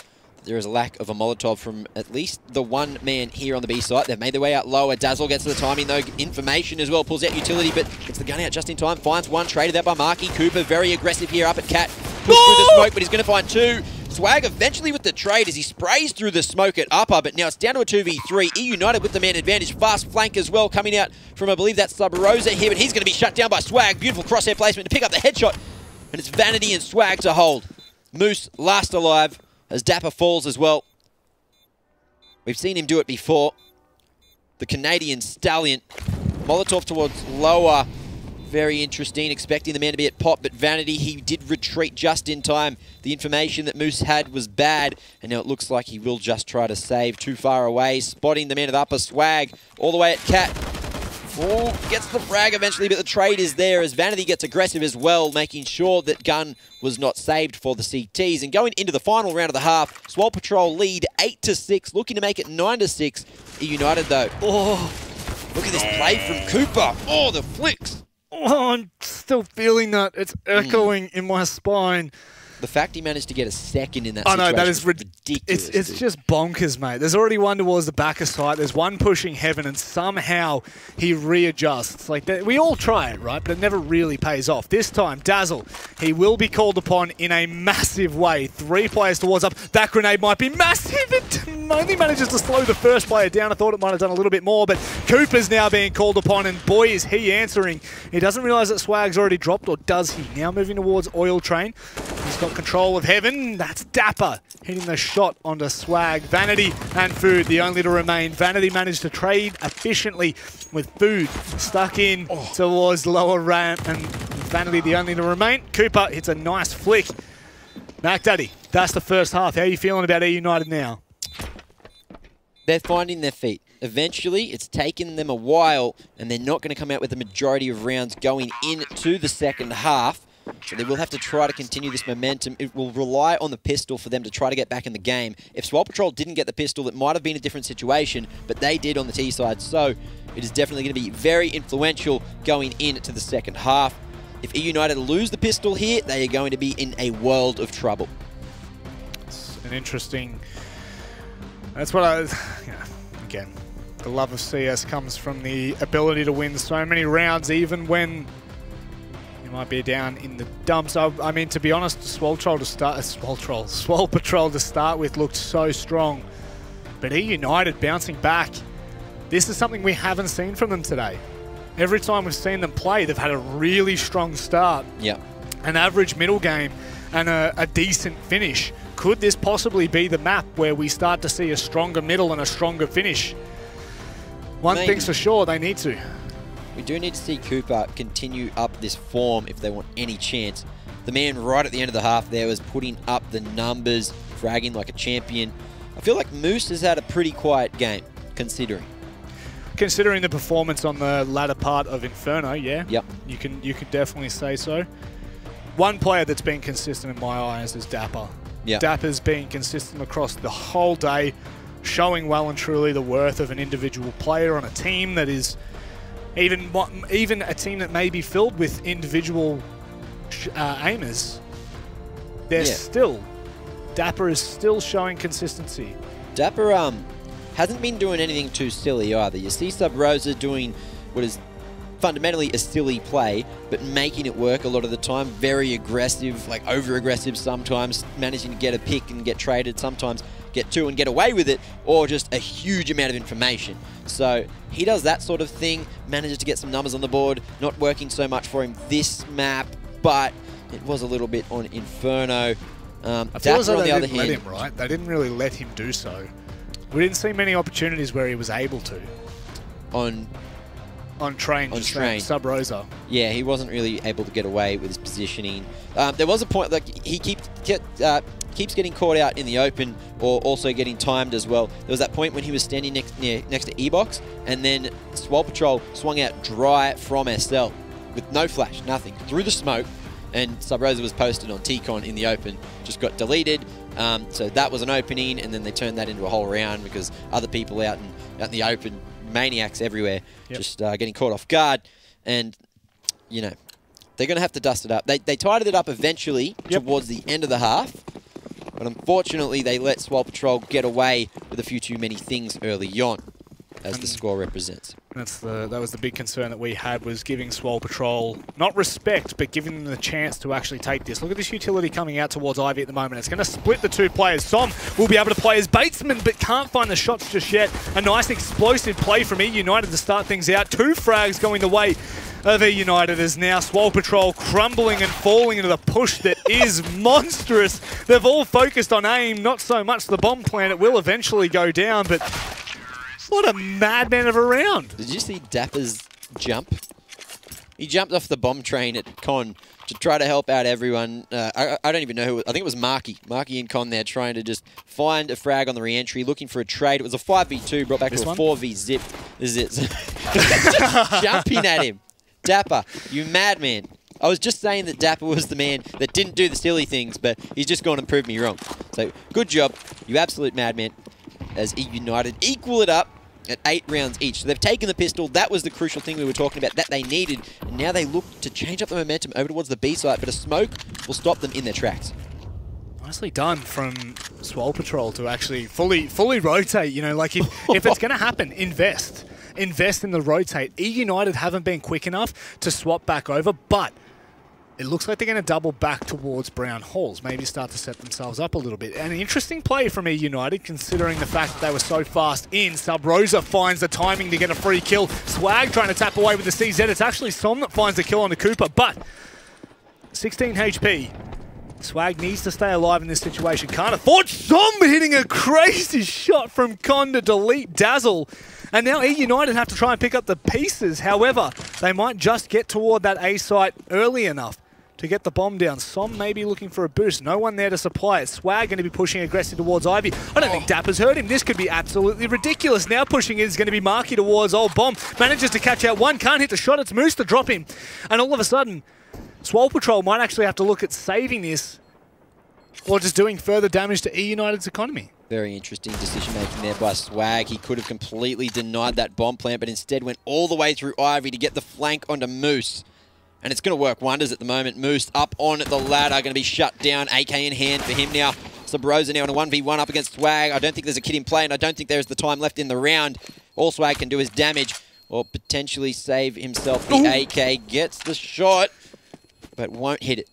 there is a lack of a Molotov from at least the one man here on the B site. They've made their way out lower. Dazzle gets to the timing though. Information as well. Pulls out utility, but gets the gun out just in time. Finds one. Traded that by Marky. Cooper very aggressive here up at Cat. Pushed through the smoke, but he's going to find two. Swag eventually with the trade as he sprays through the smoke at upper, but now it's down to a 2v3. eUnited with the man advantage. Fast flank as well coming out from, I believe that's Sabrosa here, but he's going to be shut down by Swag. Beautiful crosshair placement to pick up the headshot. And it's Vanity and Swag to hold. Moose last alive as Dapper falls as well. We've seen him do it before. The Canadian Stallion. Molotov towards lower. Very interesting. Expecting the man to be at pop, but Vanity, he did retreat just in time. The information that Moose had was bad, and now it looks like he will just try to save. Too far away. Spotting the man at upper. Swag all the way at Cat. Oh, gets the frag eventually, but the trade is there as Vanity gets aggressive as well, making sure that gun was not saved for the CTs. And going into the final round of the half, Swole Patrol lead 8-6, looking to make it 9-6. eUnited though. Oh, look at this play from Cooper. Oh, the flicks. Oh, I'm still feeling that. It's echoing in my spine. The fact he managed to get a second in that situation, I know, that is ridiculous. It's just bonkers, mate. There's already one towards the back of sight. There's one pushing heaven, and somehow he readjusts. Like we all try it, right? But it never really pays off. This time, Dazzle, he will be called upon in a massive way. 3 players towards up. That grenade might be massive. It only manages to slow the first player down. I thought it might have done a little bit more, but Cooper's now being called upon, and boy, is he answering. He doesn't realize that Swag's already dropped, or does he? Now moving towards Oil Train. He's got control of heaven. That's Dapper hitting the shot onto Swag. Vanity and Food, the only to remain. Vanity managed to trade efficiently with Food stuck in towards lower ramp, and Vanity the only to remain. Cooper hits a nice flick. Mac Daddy, that's the first half. How are you feeling about eUnited now? They're finding their feet. Eventually, it's taken them a while, and they're not going to come out with the majority of rounds going into the second half. So they will have to try to continue this momentum. It will rely on the pistol for them to try to get back in the game. If Swole Patrol didn't get the pistol, it might have been a different situation, but they did on the T side. So it is definitely going to be very influential going into the second half. If eUnited lose the pistol here, they are going to be in a world of trouble. It's an interesting... That's what I... Again, the love of CS comes from the ability to win so many rounds, even when you might be down in the dumps. I mean, to be honest, Swole Patrol to start with looked so strong. But eUnited bouncing back. This is something we haven't seen from them today. Every time we've seen them play, they've had a really strong start. Yeah. An average middle game and a decent finish. Could this possibly be the map where we start to see a stronger middle and a stronger finish? One thing's for sure, they need to. We do need to see Cooper continue up this form if they want any chance. The man right at the end of the half there was putting up the numbers, fragging like a champion. I feel like Moose has had a pretty quiet game, considering. Considering the performance on the latter part of Inferno, yeah. Yep. You could definitely say so. One player that's been consistent in my eyes is Dapper. Yep. Dapper's been consistent across the whole day, showing well and truly the worth of an individual player on a team that is even a team that may be filled with individual aimers. Dapper is still showing consistency. Dapper hasn't been doing anything too silly either. You see Sub Rosa doing what is fundamentally a silly play, but making it work a lot of the time. Very aggressive, like over-aggressive sometimes, managing to get a pick and get traded, sometimes get two and get away with it, or just a huge amount of information. So he does that sort of thing, manages to get some numbers on the board, not working so much for him this map, but it was a little bit on Inferno. I feel as though they didn't let him, right? They didn't really let him do so. We didn't see many opportunities where he was able to. On train, Sub Rosa. Yeah, he wasn't really able to get away with his positioning. There was a point, like, he keeps getting caught out in the open, or also getting timed as well. There was that point when he was standing next to E-Box, and then Swole Patrol swung out dry from SL with no flash, nothing, through the smoke, and Sub Rosa was posted on T-Con in the open, just got deleted. So that was an opening, and then they turned that into a whole round because other people out in the open, maniacs everywhere, just getting caught off guard. And, you know, they're going to have to dust it up. They tidied it up eventually towards the end of the half, but unfortunately they let Swole Patrol get away with a few too many things early on, as the score represents. That was the big concern that we had, was giving Swole Patrol, not respect, but giving them the chance to actually take this. Look at this utility coming out towards Ivy at the moment. It's going to split the two players. Som will be able to play as Batesman, but can't find the shots just yet. A nice explosive play from eUnited to start things out. 2 frags going the way of eUnited as now Swole Patrol crumbling and falling into the push that is monstrous. They've all focused on aim, not so much the bomb plant. It will eventually go down, but what a madman of a round. Did you see Dapper's jump? He jumped off the bomb train at Con to try to help out everyone. I don't even know who. I think it was Marky. Marky and Con there trying to just find a frag on the re-entry, looking for a trade. It was a 5v2, brought back to a 4v zip. This is it. Just jumping at him. Dapper, you madman. I was just saying that Dapper was the man that didn't do the silly things, but he's just gone and proved me wrong. So, good job, you absolute madman, as eUnited equal it up at 8 rounds each. So they've taken the pistol. That was the crucial thing we were talking about that they needed. And now they look to change up the momentum over towards the B side, but a smoke will stop them in their tracks. Nicely done from Swole Patrol to actually fully rotate. You know, like if it's going to happen, invest in the rotate. eUnited haven't been quick enough to swap back over, but it looks like they're going to double back towards Brown Halls, maybe start to set themselves up a little bit. An interesting play from eUnited, considering the fact that they were so fast in. Sub Rosa finds the timing to get a free kill. Swag trying to tap away with the CZ. It's actually Som that finds the kill on the Cooper, but 16 HP. Swag needs to stay alive in this situation. Can't afford Som hitting a crazy shot from Con to delete Dazzle. And now eUnited have to try and pick up the pieces. However, they might just get toward that A site early enough to get the bomb down. Som may be looking for a boost. No one there to supply it. Swag going to be pushing aggressive towards Ivy. I don't think Dapper's heard him. This could be absolutely ridiculous. Now pushing is going to be Marky towards Old Bomb. Manages to catch out one. Can't hit the shot. It's Moose to drop him. And all of a sudden, Swole Patrol might actually have to look at saving this or just doing further damage to eUnited's economy. Very interesting decision-making there by Swag. He could have completely denied that bomb plant, but instead went all the way through Ivy to get the flank onto Moose. And it's going to work wonders at the moment. Moose up on the ladder, going to be shut down. AK in hand for him now. Subrosa now in a 1v1 up against Swag. I don't think there's a kid in play, and I don't think there's the time left in the round. All Swag can do is damage or potentially save himself. The AK gets the shot, but won't hit it.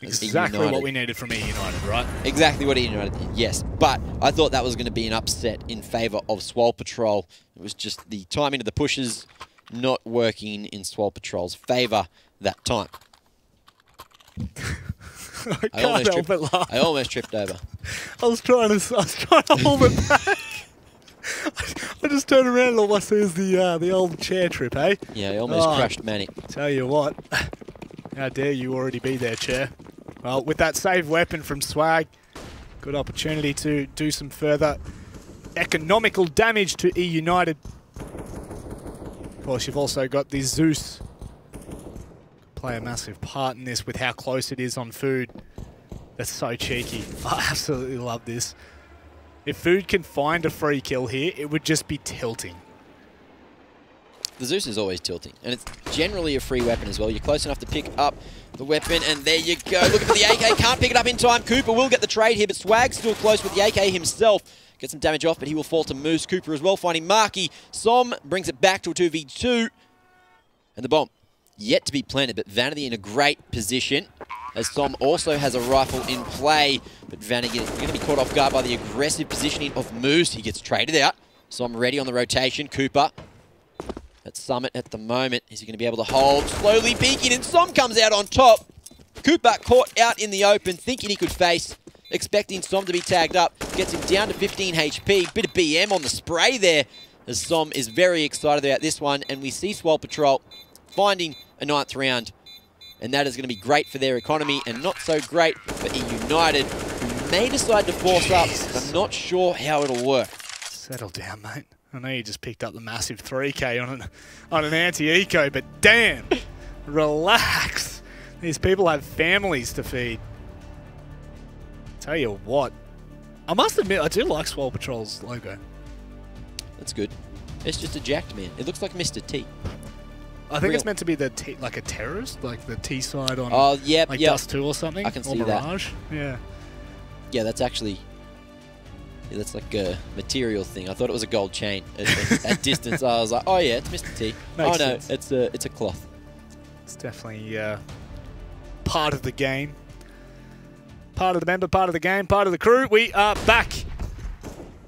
Exactly what we needed from eUnited, right? Exactly what eUnited did, yes. But I thought that was going to be an upset in favour of Swole Patrol. It was just the timing of the pushes not working in Swole Patrol's favour that time. I almost tripped over. I was trying to hold it back. I just turned around and all I see is the old chair trip, eh? Yeah, I almost crushed Manny. Tell you what, how dare you already be there, chair. Well, with that save weapon from Swag, good opportunity to do some further economical damage to eUnited. Of course, you've also got the Zeus. Play a massive part in this with how close it is on Food. That's so cheeky. I absolutely love this. If Food can find a free kill here, it would just be tilting. The Zeus is always tilting, and it's generally a free weapon as well. You're close enough to pick up the weapon, and there you go. Looking for the AK, can't pick it up in time. Cooper will get the trade here, but Swag's still close with the AK himself. Gets some damage off, but he will fall to Moose. Cooper as well, finding Marky. Som brings it back to a 2v2, and the bomb yet to be planted, but Vanity in a great position, as Som also has a rifle in play, but Vanity going to be caught off guard by the aggressive positioning of Moose. He gets traded out. Som ready on the rotation. Cooper at Summit at the moment. Is he going to be able to hold? Slowly peeking, and Som comes out on top. Cooper caught out in the open, thinking he could face, expecting Som to be tagged up. Gets him down to 15 HP. Bit of BM on the spray there, as Som is very excited about this one. And we see Swole Patrol finding a 9th round. And that is going to be great for their economy and not so great for eUnited, who may decide to force up. But I'm not sure how it'll work. Settle down, mate. I know you just picked up the massive 3K on an anti-eco, but damn, relax. These people have families to feed. Tell you what, I must admit, I do like Swole Patrol's logo. That's good. It's just a jacked man. It looks like Mr. T. I think it's meant to be the T, like a terrorist, like the T side on like Dust 2 or something. I can see Mirage. that. Yeah. Yeah, that's actually... Yeah, that's like a material thing. I thought it was a gold chain at distance. I was like, oh yeah, it's Mr. T. Makes sense. sense. It's a cloth. It's definitely part of the game. Part of the member, part of the game, part of the crew. We are back.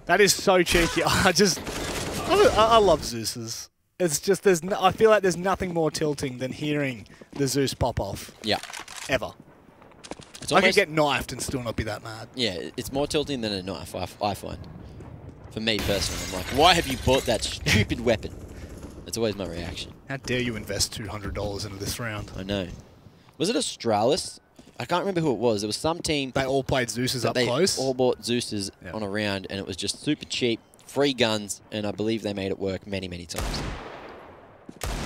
That is so cheeky. I love Zeus's. It's just I feel like there's nothing more tilting than hearing the Zeus pop off. Yeah. Ever. It's I could get knifed and still not be that mad. Yeah, it's more tilting than a knife, I find. For me personally, I'm like, why have you bought that stupid weapon? That's always my reaction. How dare you invest $200 into this round? I know. Was it Australis? I can't remember who it was. It was some team. They all played Zeus's up close. They all bought Zeus's on a round, and it was just super cheap, free guns, and I believe they made it work many, many times.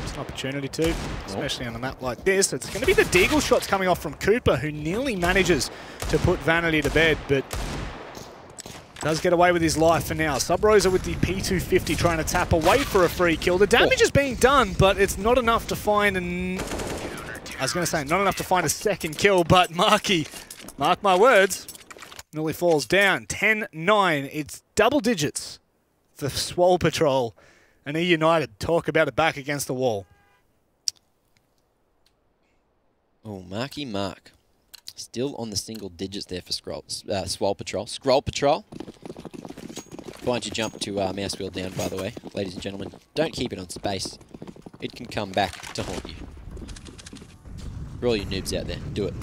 It's an opportunity too, especially on a map like this. It's going to be the Deagle shots coming off from Cooper, who nearly manages to put Vanity to bed, but does get away with his life for now. Subrosa with the P250 trying to tap away for a free kill. The damage is being done, but it's not enough to find not enough to find a second kill, but Marky, mark my words, nearly falls down. 10-9. It's double digits for Swole Patrol. And eUnited talk about it back against the wall. Oh, Marky Mark. Still on the single digits there for Swole Patrol. Scroll Patrol. Find you jump to mouse wheel down, by the way. Ladies and gentlemen, don't keep it on space. It can come back to haunt you. For all you noobs out there, do it.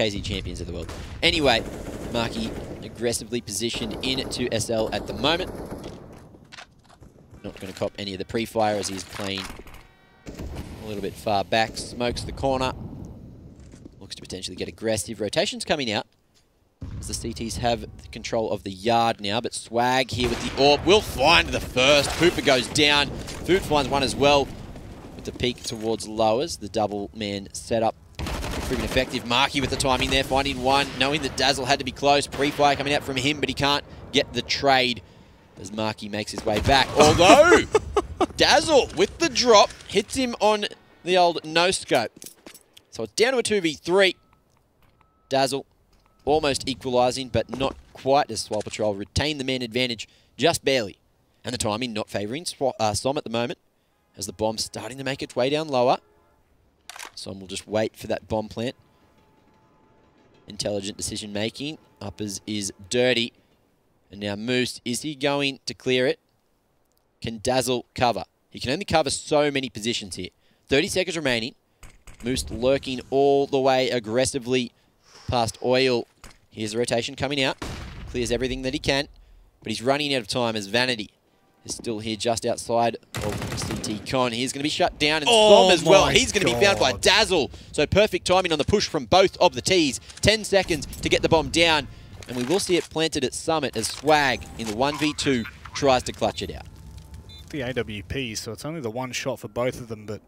KZ champions of the world. Anyway, Marky aggressively positioned into SL at the moment. Not going to cop any of the pre-fire as he's playing a little bit far back. Smokes the corner. Looks to potentially get aggressive. Rotation's coming out as the CTs have control of the yard now, but Swag here with the AWP will find the first. Cooper goes down. Food finds one as well with the peak towards lowers. The double man setup proving effective. Marky with the timing there, finding one, knowing that Dazzle had to be close. Pre-fire coming out from him, but he can't get the trade as Marky makes his way back. Although, Dazzle with the drop hits him on the old no-scope. So it's down to a 2v3. Dazzle almost equalising, but not quite, as Swole Patrol retain the man advantage just barely. And the timing not favouring Som at the moment, as the bomb's starting to make its way down lower. Som will just wait for that bomb plant. Intelligent decision making. Uppers is dirty. And now Moose, is he going to clear it? Can Dazzle cover? He can only cover so many positions here. 30 seconds remaining. Moose lurking all the way aggressively past Oil. Here's the rotation coming out. Clears everything that he can. But he's running out of time as Vanity is still here just outside of CT Con. He's going to be shut down, and Som as well. He's going to be found by Dazzle. So perfect timing on the push from both of the Ts. 10 seconds to get the bomb down. And we will see it planted at Summit as Swag in the 1v2 tries to clutch it out. The AWP, so it's only the one shot for both of them, but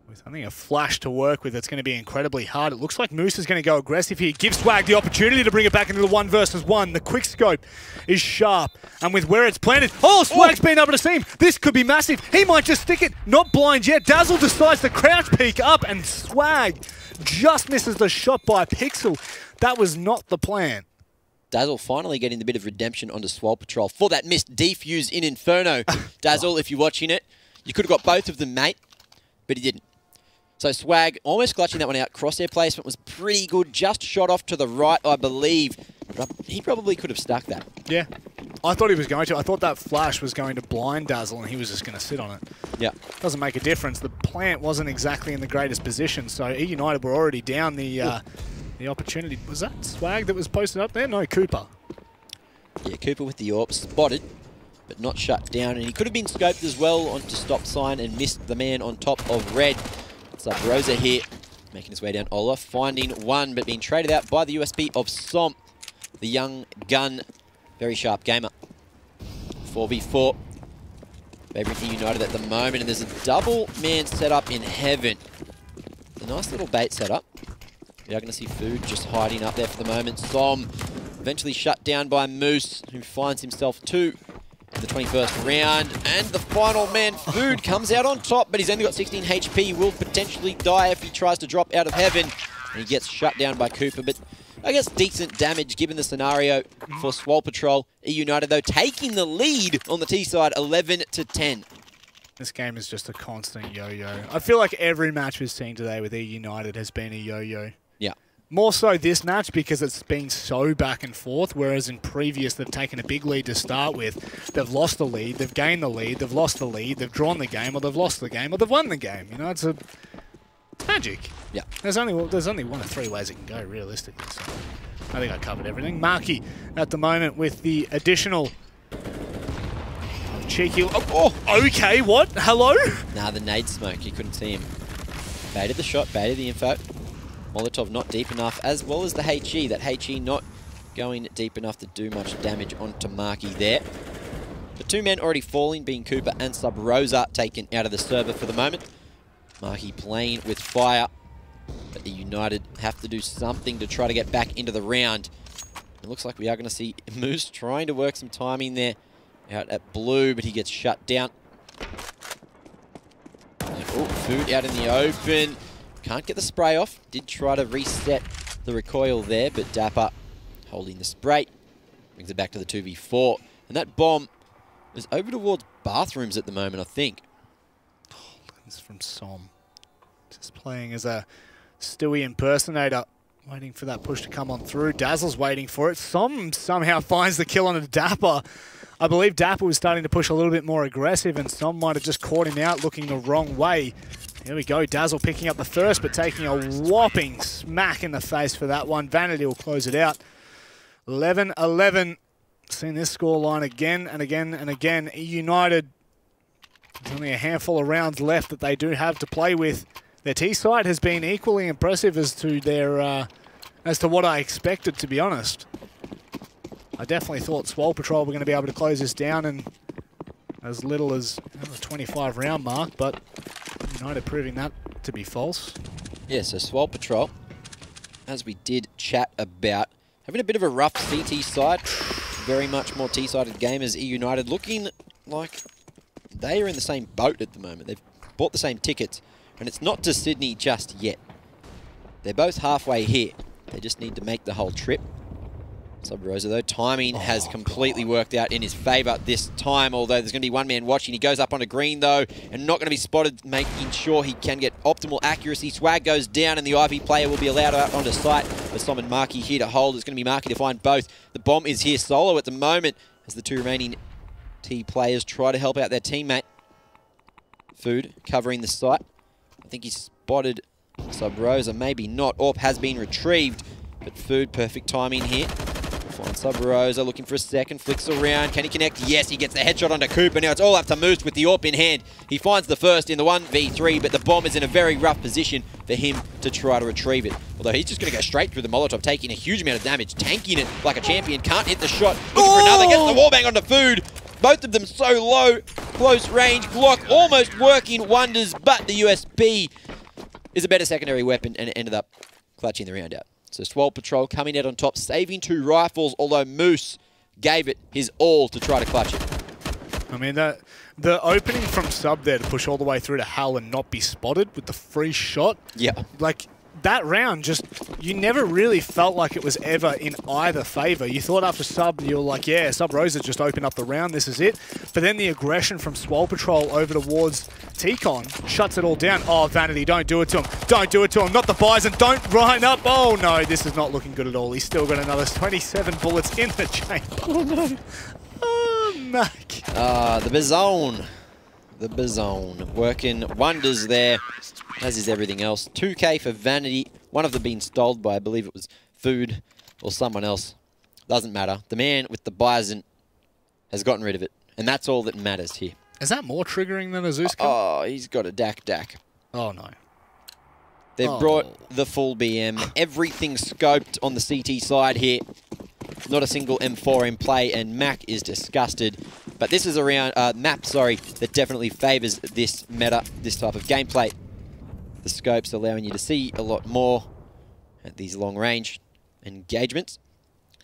with only a flash to work with, it's going to be incredibly hard. It looks like Moose is going to go aggressive here. Give Swag the opportunity to bring it back into the 1 versus 1. The quick scope is sharp, and with where it's planted, Swag's been able to see him. This could be massive. He might just stick it. Not blind yet. Dazzle decides to crouch peek up, and Swag just misses the shot by a pixel. That was not the plan. Dazzle finally getting the bit of redemption onto Swole Patrol for that missed defuse in Inferno. Dazzle, if you're watching it, you could have got both of them, mate, but he didn't. So Swag almost clutching that one out. Crosshair placement was pretty good. Just shot off to the right, I believe. But he probably could have stuck that. Yeah. I thought he was going to. I thought that flash was going to blind Dazzle and he was just going to sit on it. Yeah. Doesn't make a difference. The plant wasn't exactly in the greatest position, so eUnited were already down the opportunity. Was that Swag that was posted up there? No, Cooper. Yeah, Cooper with the AWP, spotted, but not shut down. And he could have been scoped as well onto stop sign and missed the man on top of red. Sub-Rosa here, making his way down Ola, finding one, but being traded out by the USB of Som, the young gun, very sharp gamer. 4v4. Favourite eUnited at the moment, and there's a double man setup in heaven. A nice little bait setup. We are going to see Food just hiding up there for the moment. Som eventually shut down by Moose, who finds himself two in the 21st round. And the final man, Food, comes out on top, but he's only got 16 HP. Will potentially die if he tries to drop out of heaven. And he gets shut down by Cooper, but I guess decent damage given the scenario for Swole Patrol. eUnited, though, taking the lead on the T side, 11-10. This game is just a constant yo-yo. I feel like every match we've seen today with eUnited has been a yo-yo. Yeah. More so this match because it's been so back and forth, whereas in previous they've taken a big lead to start with. They've lost the lead, they've gained the lead, they've lost the lead, they've drawn the game, or they've lost the game, or they've won the game. You know, it's magic. Yeah. There's only one of three ways it can go, realistically. So I think I covered everything. Marky at the moment with the additional cheeky. Oh, okay, what? Hello? Nah, the nade smoke, you couldn't see him. Baited the shot, baited the info. Molotov not deep enough, as well as the HE. That HE not going deep enough to do much damage onto Marky there. The two men already falling, being Cooper and Sub-Rosa, taken out of the server for the moment. Marky playing with fire, but the eUnited have to do something to try to get back into the round. It looks like we are going to see Moose trying to work some timing there out at blue, but he gets shut down. Oh, Food out in the open. Can't get the spray off. Did try to reset the recoil there, but Dapper holding the spray. Brings it back to the 2v4. And that bomb is over towards bathrooms at the moment, I think. It's from Som. Just playing as a Stewie impersonator. Waiting for that push to come on through. Dazzle's waiting for it. Som somehow finds the kill on a Dapper. I believe Dapper was starting to push a little bit more aggressive, and Som might have just caught him out looking the wrong way. Here we go. Dazzle picking up the first, but taking a whopping smack in the face for that one. Vanity will close it out. 11-11. Seen this scoreline again and again and again. eUnited, there's only a handful of rounds left that they do have to play with. Their T side has been equally impressive as to their as to what I expected, to be honest. I definitely thought Swole Patrol were going to be able to close this down in as little as the 25 round mark, but United proving that to be false. Yeah, so Swole Patrol, as we did chat about, having a bit of a rough CT side. Very much more T-sided game as eUnited, looking like they are in the same boat at the moment. They've bought the same tickets, and it's not to Sydney just yet. They're both halfway here. They just need to make the whole trip. Sub Rosa, though, timing has completely worked out in his favour this time, although there's going to be one man watching. He goes up on a green, though, and not going to be spotted, making sure he can get optimal accuracy. Swag goes down, and the IV player will be allowed out onto site. But Simon Markey here to hold. It's going to be Markey to find both. The bomb is here solo at the moment as the two remaining T players try to help out their teammate. Food covering the site. I think he's spotted Sub Rosa, maybe not. Orp has been retrieved, but Food, perfect timing here. Find Sub Rosa, looking for a second, flicks around. Can he connect? Yes, he gets the headshot onto Cooper. Now it's all up to Moose with the AWP in hand. He finds the first in the 1v3, but the bomb is in a very rough position for him to try to retrieve it. Although he's just going to go straight through the Molotov, taking a huge amount of damage, tanking it like a champion. Can't hit the shot. Looking for another, gets the wallbang onto Food. Both of them so low, close range. Glock almost working wonders, but the USB is a better secondary weapon, and it ended up clutching the round out. So Swole Patrol coming out on top, saving 2 rifles, although Moose gave it his all to try to clutch it. I mean, the opening from Sub there to push all the way through to Hal and not be spotted with the free shot. Yeah. Like, that round just, you never really felt like it was ever in either favour. You thought after Sub, you were like, yeah, Sub Rosa just opened up the round, this is it. But then the aggression from Swole Patrol over towards T-Con shuts it all down. Oh, Vanity, don't do it to him. Don't do it to him. Not the Bison. Don't line up. Oh, no, this is not looking good at all. He's still got another 27 bullets in the chamber. Oh, no. Oh, Mac. The Bizone. The Bizone. Working wonders there, as is everything else. 2K for Vanity. One of them being stoled by, I believe it was Food or someone else. Doesn't matter. The man with the Bison has gotten rid of it. And that's all that matters here. Is that more triggering than a Zeus kill? Oh, he's got a DAC. Oh, no. They've brought the full BM. Everything scoped on the CT side here. Not a single M4 in play, and Mac is disgusted. But this is a round, map, that definitely favours this meta, this type of gameplay. The scopes allowing you to see a lot more at these long-range engagements.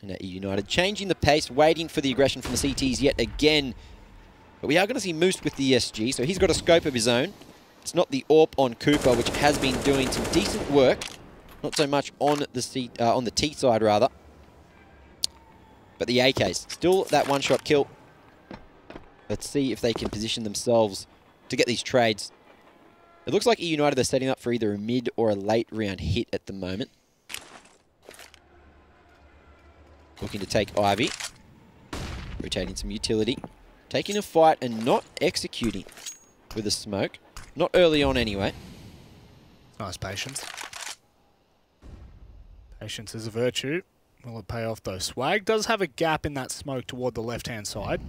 And at eUnited, changing the pace, waiting for the aggression from the CTs yet again. But we are going to see Moose with the SG, so he's got a scope of his own. It's not the AWP on Cooper, which has been doing some decent work. Not so much on the T side, rather. But the AKs, still that one-shot kill. Let's see if they can position themselves to get these trades. It looks like eUnited are setting up for either a mid or a late round hit at the moment. Looking to take Ivy. Rotating some utility. Taking a fight and not executing with a smoke. Not early on anyway. Nice patience. Patience is a virtue. Will it pay off though? Swag does have a gap in that smoke toward the left-hand side.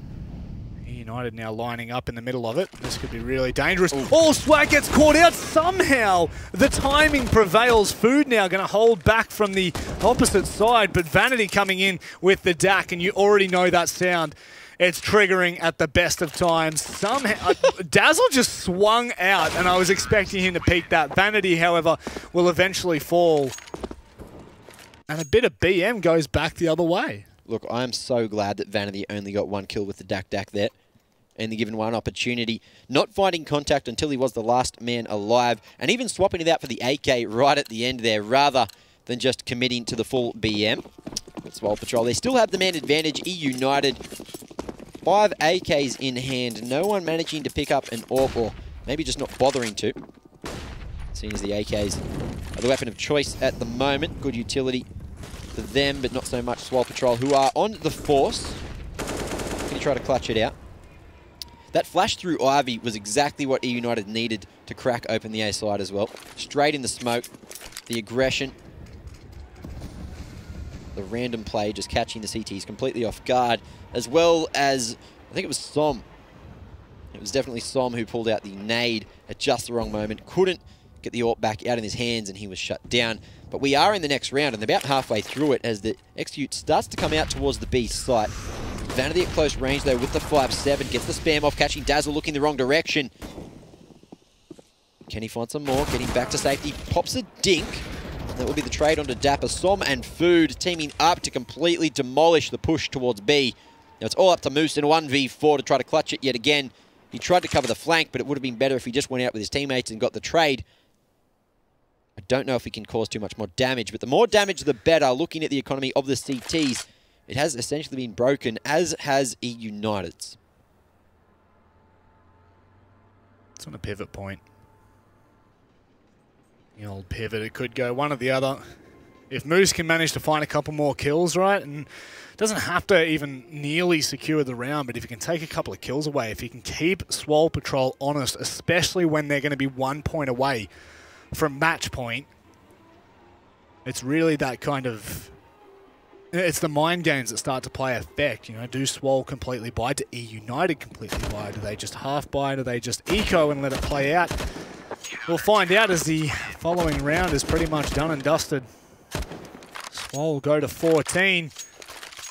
United now lining up in the middle of it. This could be really dangerous. Ooh. Oh, Swag gets caught out somehow. The timing prevails. Food now going to hold back from the opposite side, but Vanity coming in with the DAC, and you already know that sound. It's triggering at the best of times. Somehow, Dazzle just swung out, and I was expecting him to peek that. Vanity, however, will eventually fall. And a bit of BM goes back the other way. Look, I am so glad that Vanity only got one kill with the DAC there. Only given one opportunity. Not finding contact until he was the last man alive. And even swapping it out for the AK right at the end there, rather than just committing to the full BM. Swole Patrol, they still have the man advantage. eUnited, 5 AKs in hand. No one managing to pick up an AWP, or maybe just not bothering to. Seeing as the AKs are the weapon of choice at the moment. Good utility for them, but not so much Swole Patrol, who are on the force. Can you try to clutch it out? That flash through Ivy was exactly what eUnited needed to crack open the A side as well. Straight in the smoke, the aggression, the random play, just catching the CTs completely off guard, as well as, I think it was Som. It was definitely Som who pulled out the nade at just the wrong moment. Couldn't get the AWP back out in his hands and he was shut down. But we are in the next round and about halfway through it as the execute starts to come out towards the B site. Vanity at close range though with the 5-7, gets the spam off, catching Dazzle looking the wrong direction. Can he find some more? Getting back to safety, pops a dink. That will be the trade onto Dapper. Som and Food teaming up to completely demolish the push towards B. Now it's all up to Moose in a 1v4 to try to clutch it yet again. He tried to cover the flank, but it would have been better if he just went out with his teammates and got the trade. I don't know if he can cause too much more damage, but the more damage, the better. Looking at the economy of the CTs, it has essentially been broken, as has eUnited's. It's on a pivot point. The old pivot, it could go one or the other. If Moose can manage to find a couple more kills, right, and doesn't have to even nearly secure the round, but if he can take a couple of kills away, if he can keep Swole Patrol honest, especially when they're going to be 1 point away from match point, it's really that kind of... It's the mind games that start to play effect. You know, do Swole completely buy? Do eUnited completely buy? Do they just half buy? Do they just eco and let it play out? We'll find out as the following round is pretty much done and dusted. Swole go to 14.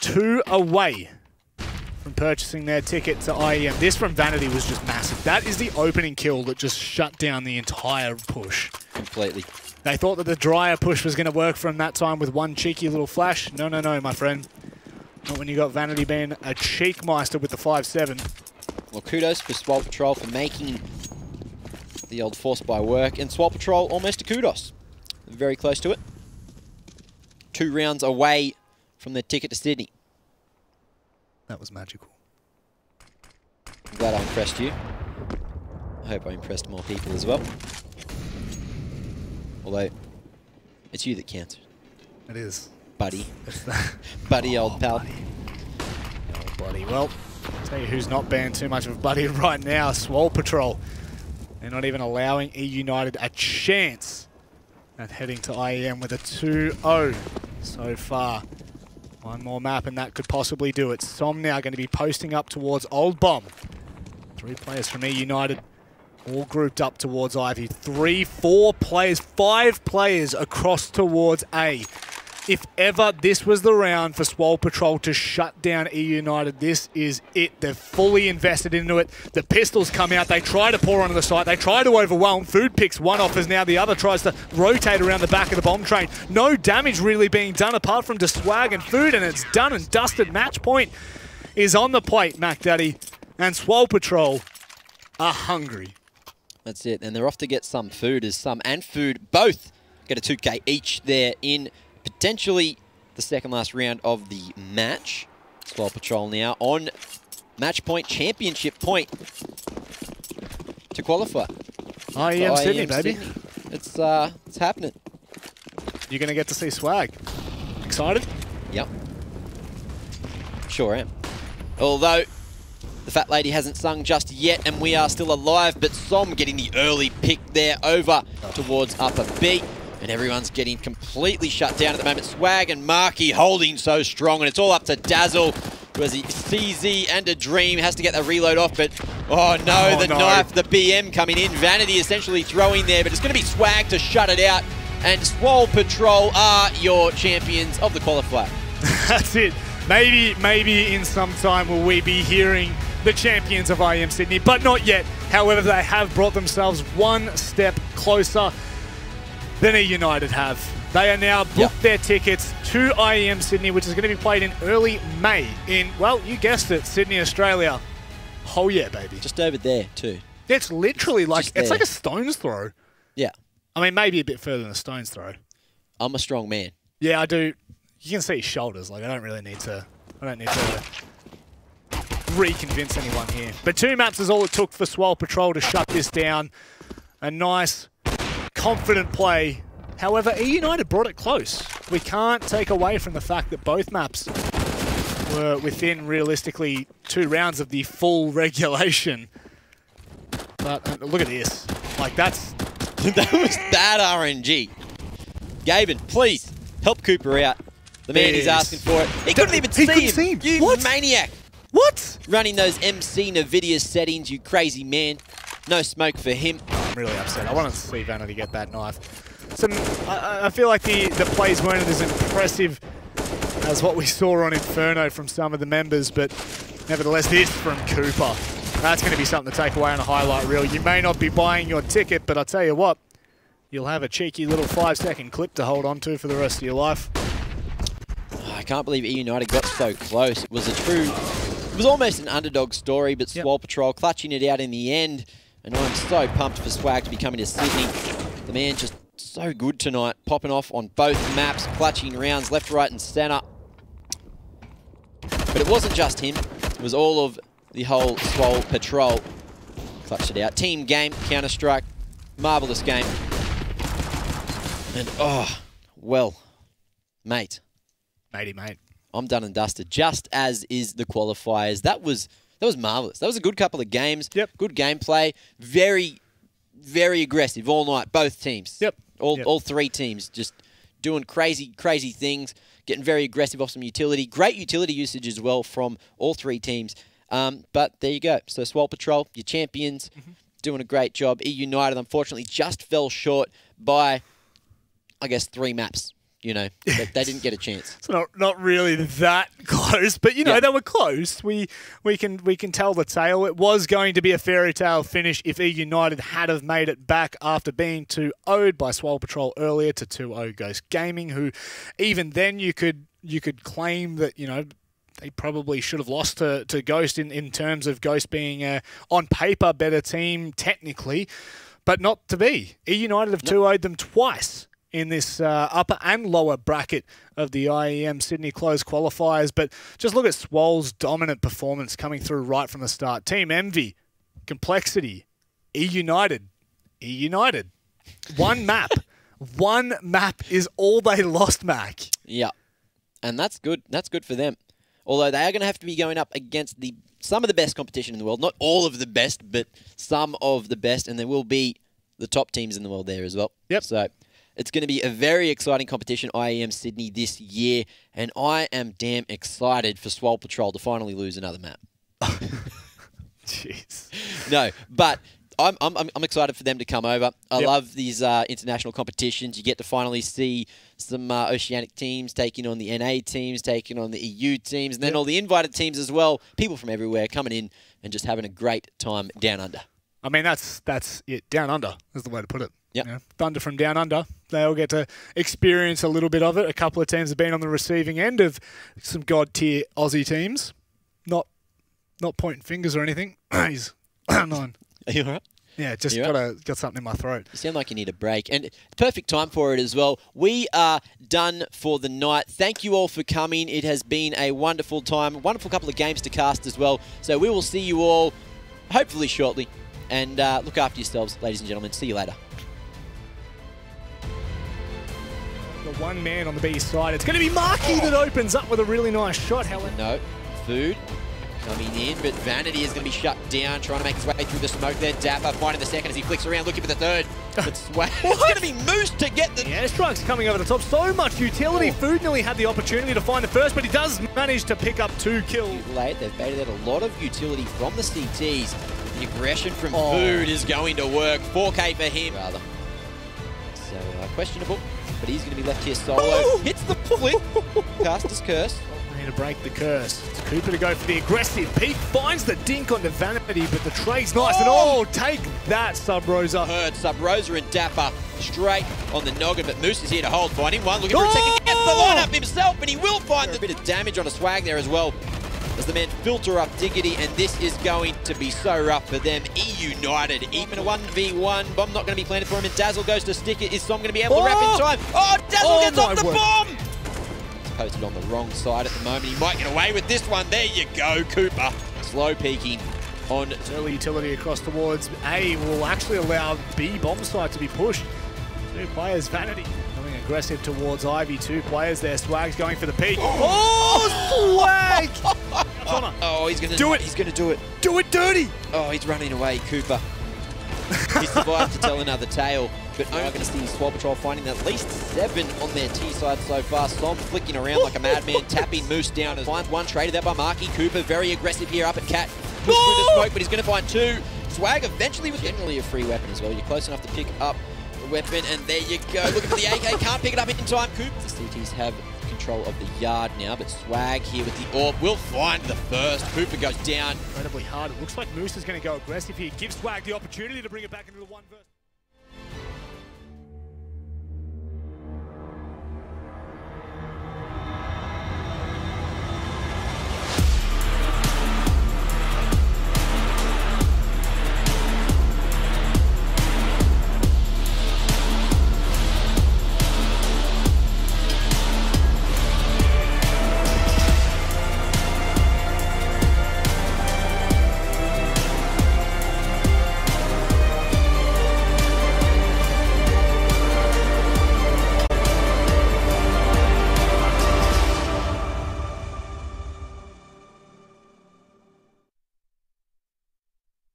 2 away from purchasing their ticket to IEM. This from Vanity was just massive. That is the opening kill that just shut down the entire push. Completely. They thought that the dryer push was going to work from that time with one cheeky little flash. No, no, no, my friend. Not when you got Vanity being a cheekmeister with the 5-7. Well, kudos for Swole Patrol for making the old force by work. And Swole Patrol almost a kudos. Very close to it. 2 rounds away from their ticket to Sydney. That was magical. I'm glad I impressed you. I hope I impressed more people as well. Although, it's you that counts. It is. Buddy. Buddy, old pal. Buddy. Old buddy. Well, I'll tell you who's not being too much of a buddy right now. Swole Patrol. They're not even allowing eUnited a chance at heading to IEM with a 2-0 so far. One more map and that could possibly do it. Som now going to be posting up towards Old Bomb. 3 players from eUnited all grouped up towards Ivy. 3, 4 players, 5 players across towards A. If ever this was the round for Swole Patrol to shut down eUnited, this is it. They're fully invested into it. The pistols come out. They try to pour onto the site. They try to overwhelm. Food picks one off as now the other tries to rotate around the back of the bomb train. No damage really being done apart from just swag and Food, and it's done and dusted. Match point is on the plate, Mac Daddy. And Swole Patrol are hungry. That's it. And they're off to get some Food, as Some and Food both get a 2K each there in potentially the second last round of the match. Swole Patrol now on match point, championship point to qualify. IEM Sydney, baby. Sydney. It's happening. You're going to get to see swag. Excited? Yep. Sure am. Although the fat lady hasn't sung just yet and we are still alive, but Som getting the early pick there over towards upper B. And everyone's getting completely shut down at the moment. Swag and Marky holding so strong, and it's all up to Dazzle, who has a CZ and a Dream, has to get the reload off, but oh no, the knife, the BM coming in. Vanity essentially throwing there, but it's going to be Swag to shut it out. And Swole Patrol are your champions of the qualifier. That's it. Maybe in some time will we be hearing the champions of IEM Sydney, but not yet. However, they have brought themselves one step closer than eUnited have. They are now booked their tickets to IEM Sydney, which is going to be played in early May in, well, you guessed it, Sydney, Australia. Oh yeah, baby. Just over there too. It's literally like, it's like a stone's throw. Yeah. I mean, maybe a bit further than a stone's throw. I'm a strong man. Yeah, I do. You can see his shoulders. Like, I don't need to reconvince anyone here. But 2 maps is all it took for Swole Patrol to shut this down. A nice, confident play. However, eUnited brought it close. We can't take away from the fact that both maps were within, realistically, 2 rounds of the full regulation. But look at this. Like, that's... That was that RNG. Gaben, please, help Cooper out. The man is asking for it. He couldn't even see him. You what? Maniac. What? Running those MC NVIDIA settings, you crazy man. No smoke for him. I'm really upset. I wanted to see Vanity get that knife. So, I feel like the plays weren't as impressive as what we saw on Inferno from some of the members, but nevertheless, this from Cooper. That's going to be something to take away on a highlight reel. You may not be buying your ticket, but I'll tell you what, you'll have a cheeky little 5-second clip to hold on to for the rest of your life. I can't believe eUnited got so close. It was almost an underdog story, but Swole Patrol clutching it out in the end. And I'm so pumped for Swag to be coming to Sydney. The man just so good tonight, popping off on both maps, clutching rounds left, right, and centre. But it wasn't just him. It was all of the whole Swole Patrol. Clutched it out. Team game, Counter-Strike. Marvellous game. And, oh, well, mate. Matey, mate. I'm done and dusted, just as is the qualifiers. That was marvellous. That was a good couple of games. Yep. Good gameplay. Very, very aggressive all night, both teams. Yep. All 3 teams just doing crazy, crazy things, getting very aggressive off some utility. Great utility usage as well from all 3 teams. But there you go. So Swole Patrol, your champions, doing a great job. eUnited, unfortunately, just fell short by, I guess, 3 maps. You know, they didn't get a chance. It's not really that close, but you know they were close. We can tell the tale. It was going to be a fairy tale finish if eUnited had have made it back after being 2-0'd by Swole Patrol earlier to 2-0 Ghost Gaming, who even then you could claim that, you know, they probably should have lost to Ghost in terms of Ghost being on paper better team technically, but not to be. eUnited have 2-0'd them twice in this upper and lower bracket of the IEM Sydney closed qualifiers. But just look at Swole's dominant performance coming through right from the start. Team Envy, Complexity, eUnited. One map. One map is all they lost, Mac. Yeah, and that's good. That's good for them. Although they are going to have to be going up against some of the best competition in the world. Not all of the best, but some of the best. And there will be the top teams in the world there as well. Yep. So it's going to be a very exciting competition, IEM Sydney, this year. And I am damn excited for Swole Patrol to finally lose another map. Jeez. No, but I'm excited for them to come over. I love these international competitions. You get to finally see some Oceanic teams taking on the NA teams, taking on the EU teams, and then all the invited teams as well. People from everywhere coming in and just having a great time down under. I mean, that's it. Down under is the way to put it. Yep. You know, Thunder from down under. They all get to experience a little bit of it. A couple of teams have been on the receiving end of some god-tier Aussie teams. Not pointing fingers or anything. He's 9. Are you all right? Yeah, just got something in my throat. You sound like you need a break. And perfect time for it as well. We are done for the night. Thank you all for coming. It has been a wonderful time. A wonderful couple of games to cast as well. So we will see you all hopefully shortly. And look after yourselves, ladies and gentlemen. See you later. The one man on the B side. It's going to be Marky that opens up with a really nice shot. No, Food coming in, but Vanity is going to be shut down, trying to make his way through the smoke there. Dapper finding the second as he flicks around, looking for the third. But Swag, it's going to be Moose to get the... The airstrike's coming over the top. So much utility. Food nearly had the opportunity to find the first, but he does manage to pick up 2 kills. Late, they've baited out a lot of utility from the CTs. The aggression from Food is going to work. 4K for him, rather. So, questionable, but he's going to be left here solo. Hits the flip. Caster's curse. To break the curse. It's Cooper to go for the aggressive peek. Finds the dink onto Vanity, but the trade's nice. And take that, Sub Rosa. Heard Sub Rosa and Dapper straight on the noggin, but Moose is here to hold. Finding one, looking for a second. Gets the lineup himself, and he will find a bit of damage on a Swag there as well. As the men filter up Diggity, and this is going to be so rough for them. eUnited, even a 1v1. Bomb not going to be planted for him, and Dazzle goes to stick it. Is Som going to be able to wrap in time? Dazzle gets off the bomb! Posted on the wrong side at the moment. He might get away with this one. There you go, Cooper. Slow peeking on... Early utility across towards A will actually allow B bomb site to be pushed. 2 players, Vanity going aggressive towards Ivy. 2 players there. Swag's going for the peak. Swag! It's on her. Oh, he's going to do it. He's going to do it. Do it dirty. Oh, he's running away, Cooper. He survived to tell another tale, but only going to see Swole Patrol finding at least 7 on their T-side so far. Som flicking around like a madman, tapping Moose down. Finds one traded there by Marky. Cooper very aggressive here up at Cat. Push through the smoke, but he's going to find 2. Swag eventually with generally a free weapon as well. You're close enough to pick up the weapon, and there you go. Looking for the AK, can't pick it up in time. Coop. The CTs have control of the yard now, but Swag here with the orb will find the first. Cooper goes down. Incredibly hard. It looks like Moose is going to go aggressive here. Gives Swag the opportunity to bring it back into the 1 versus.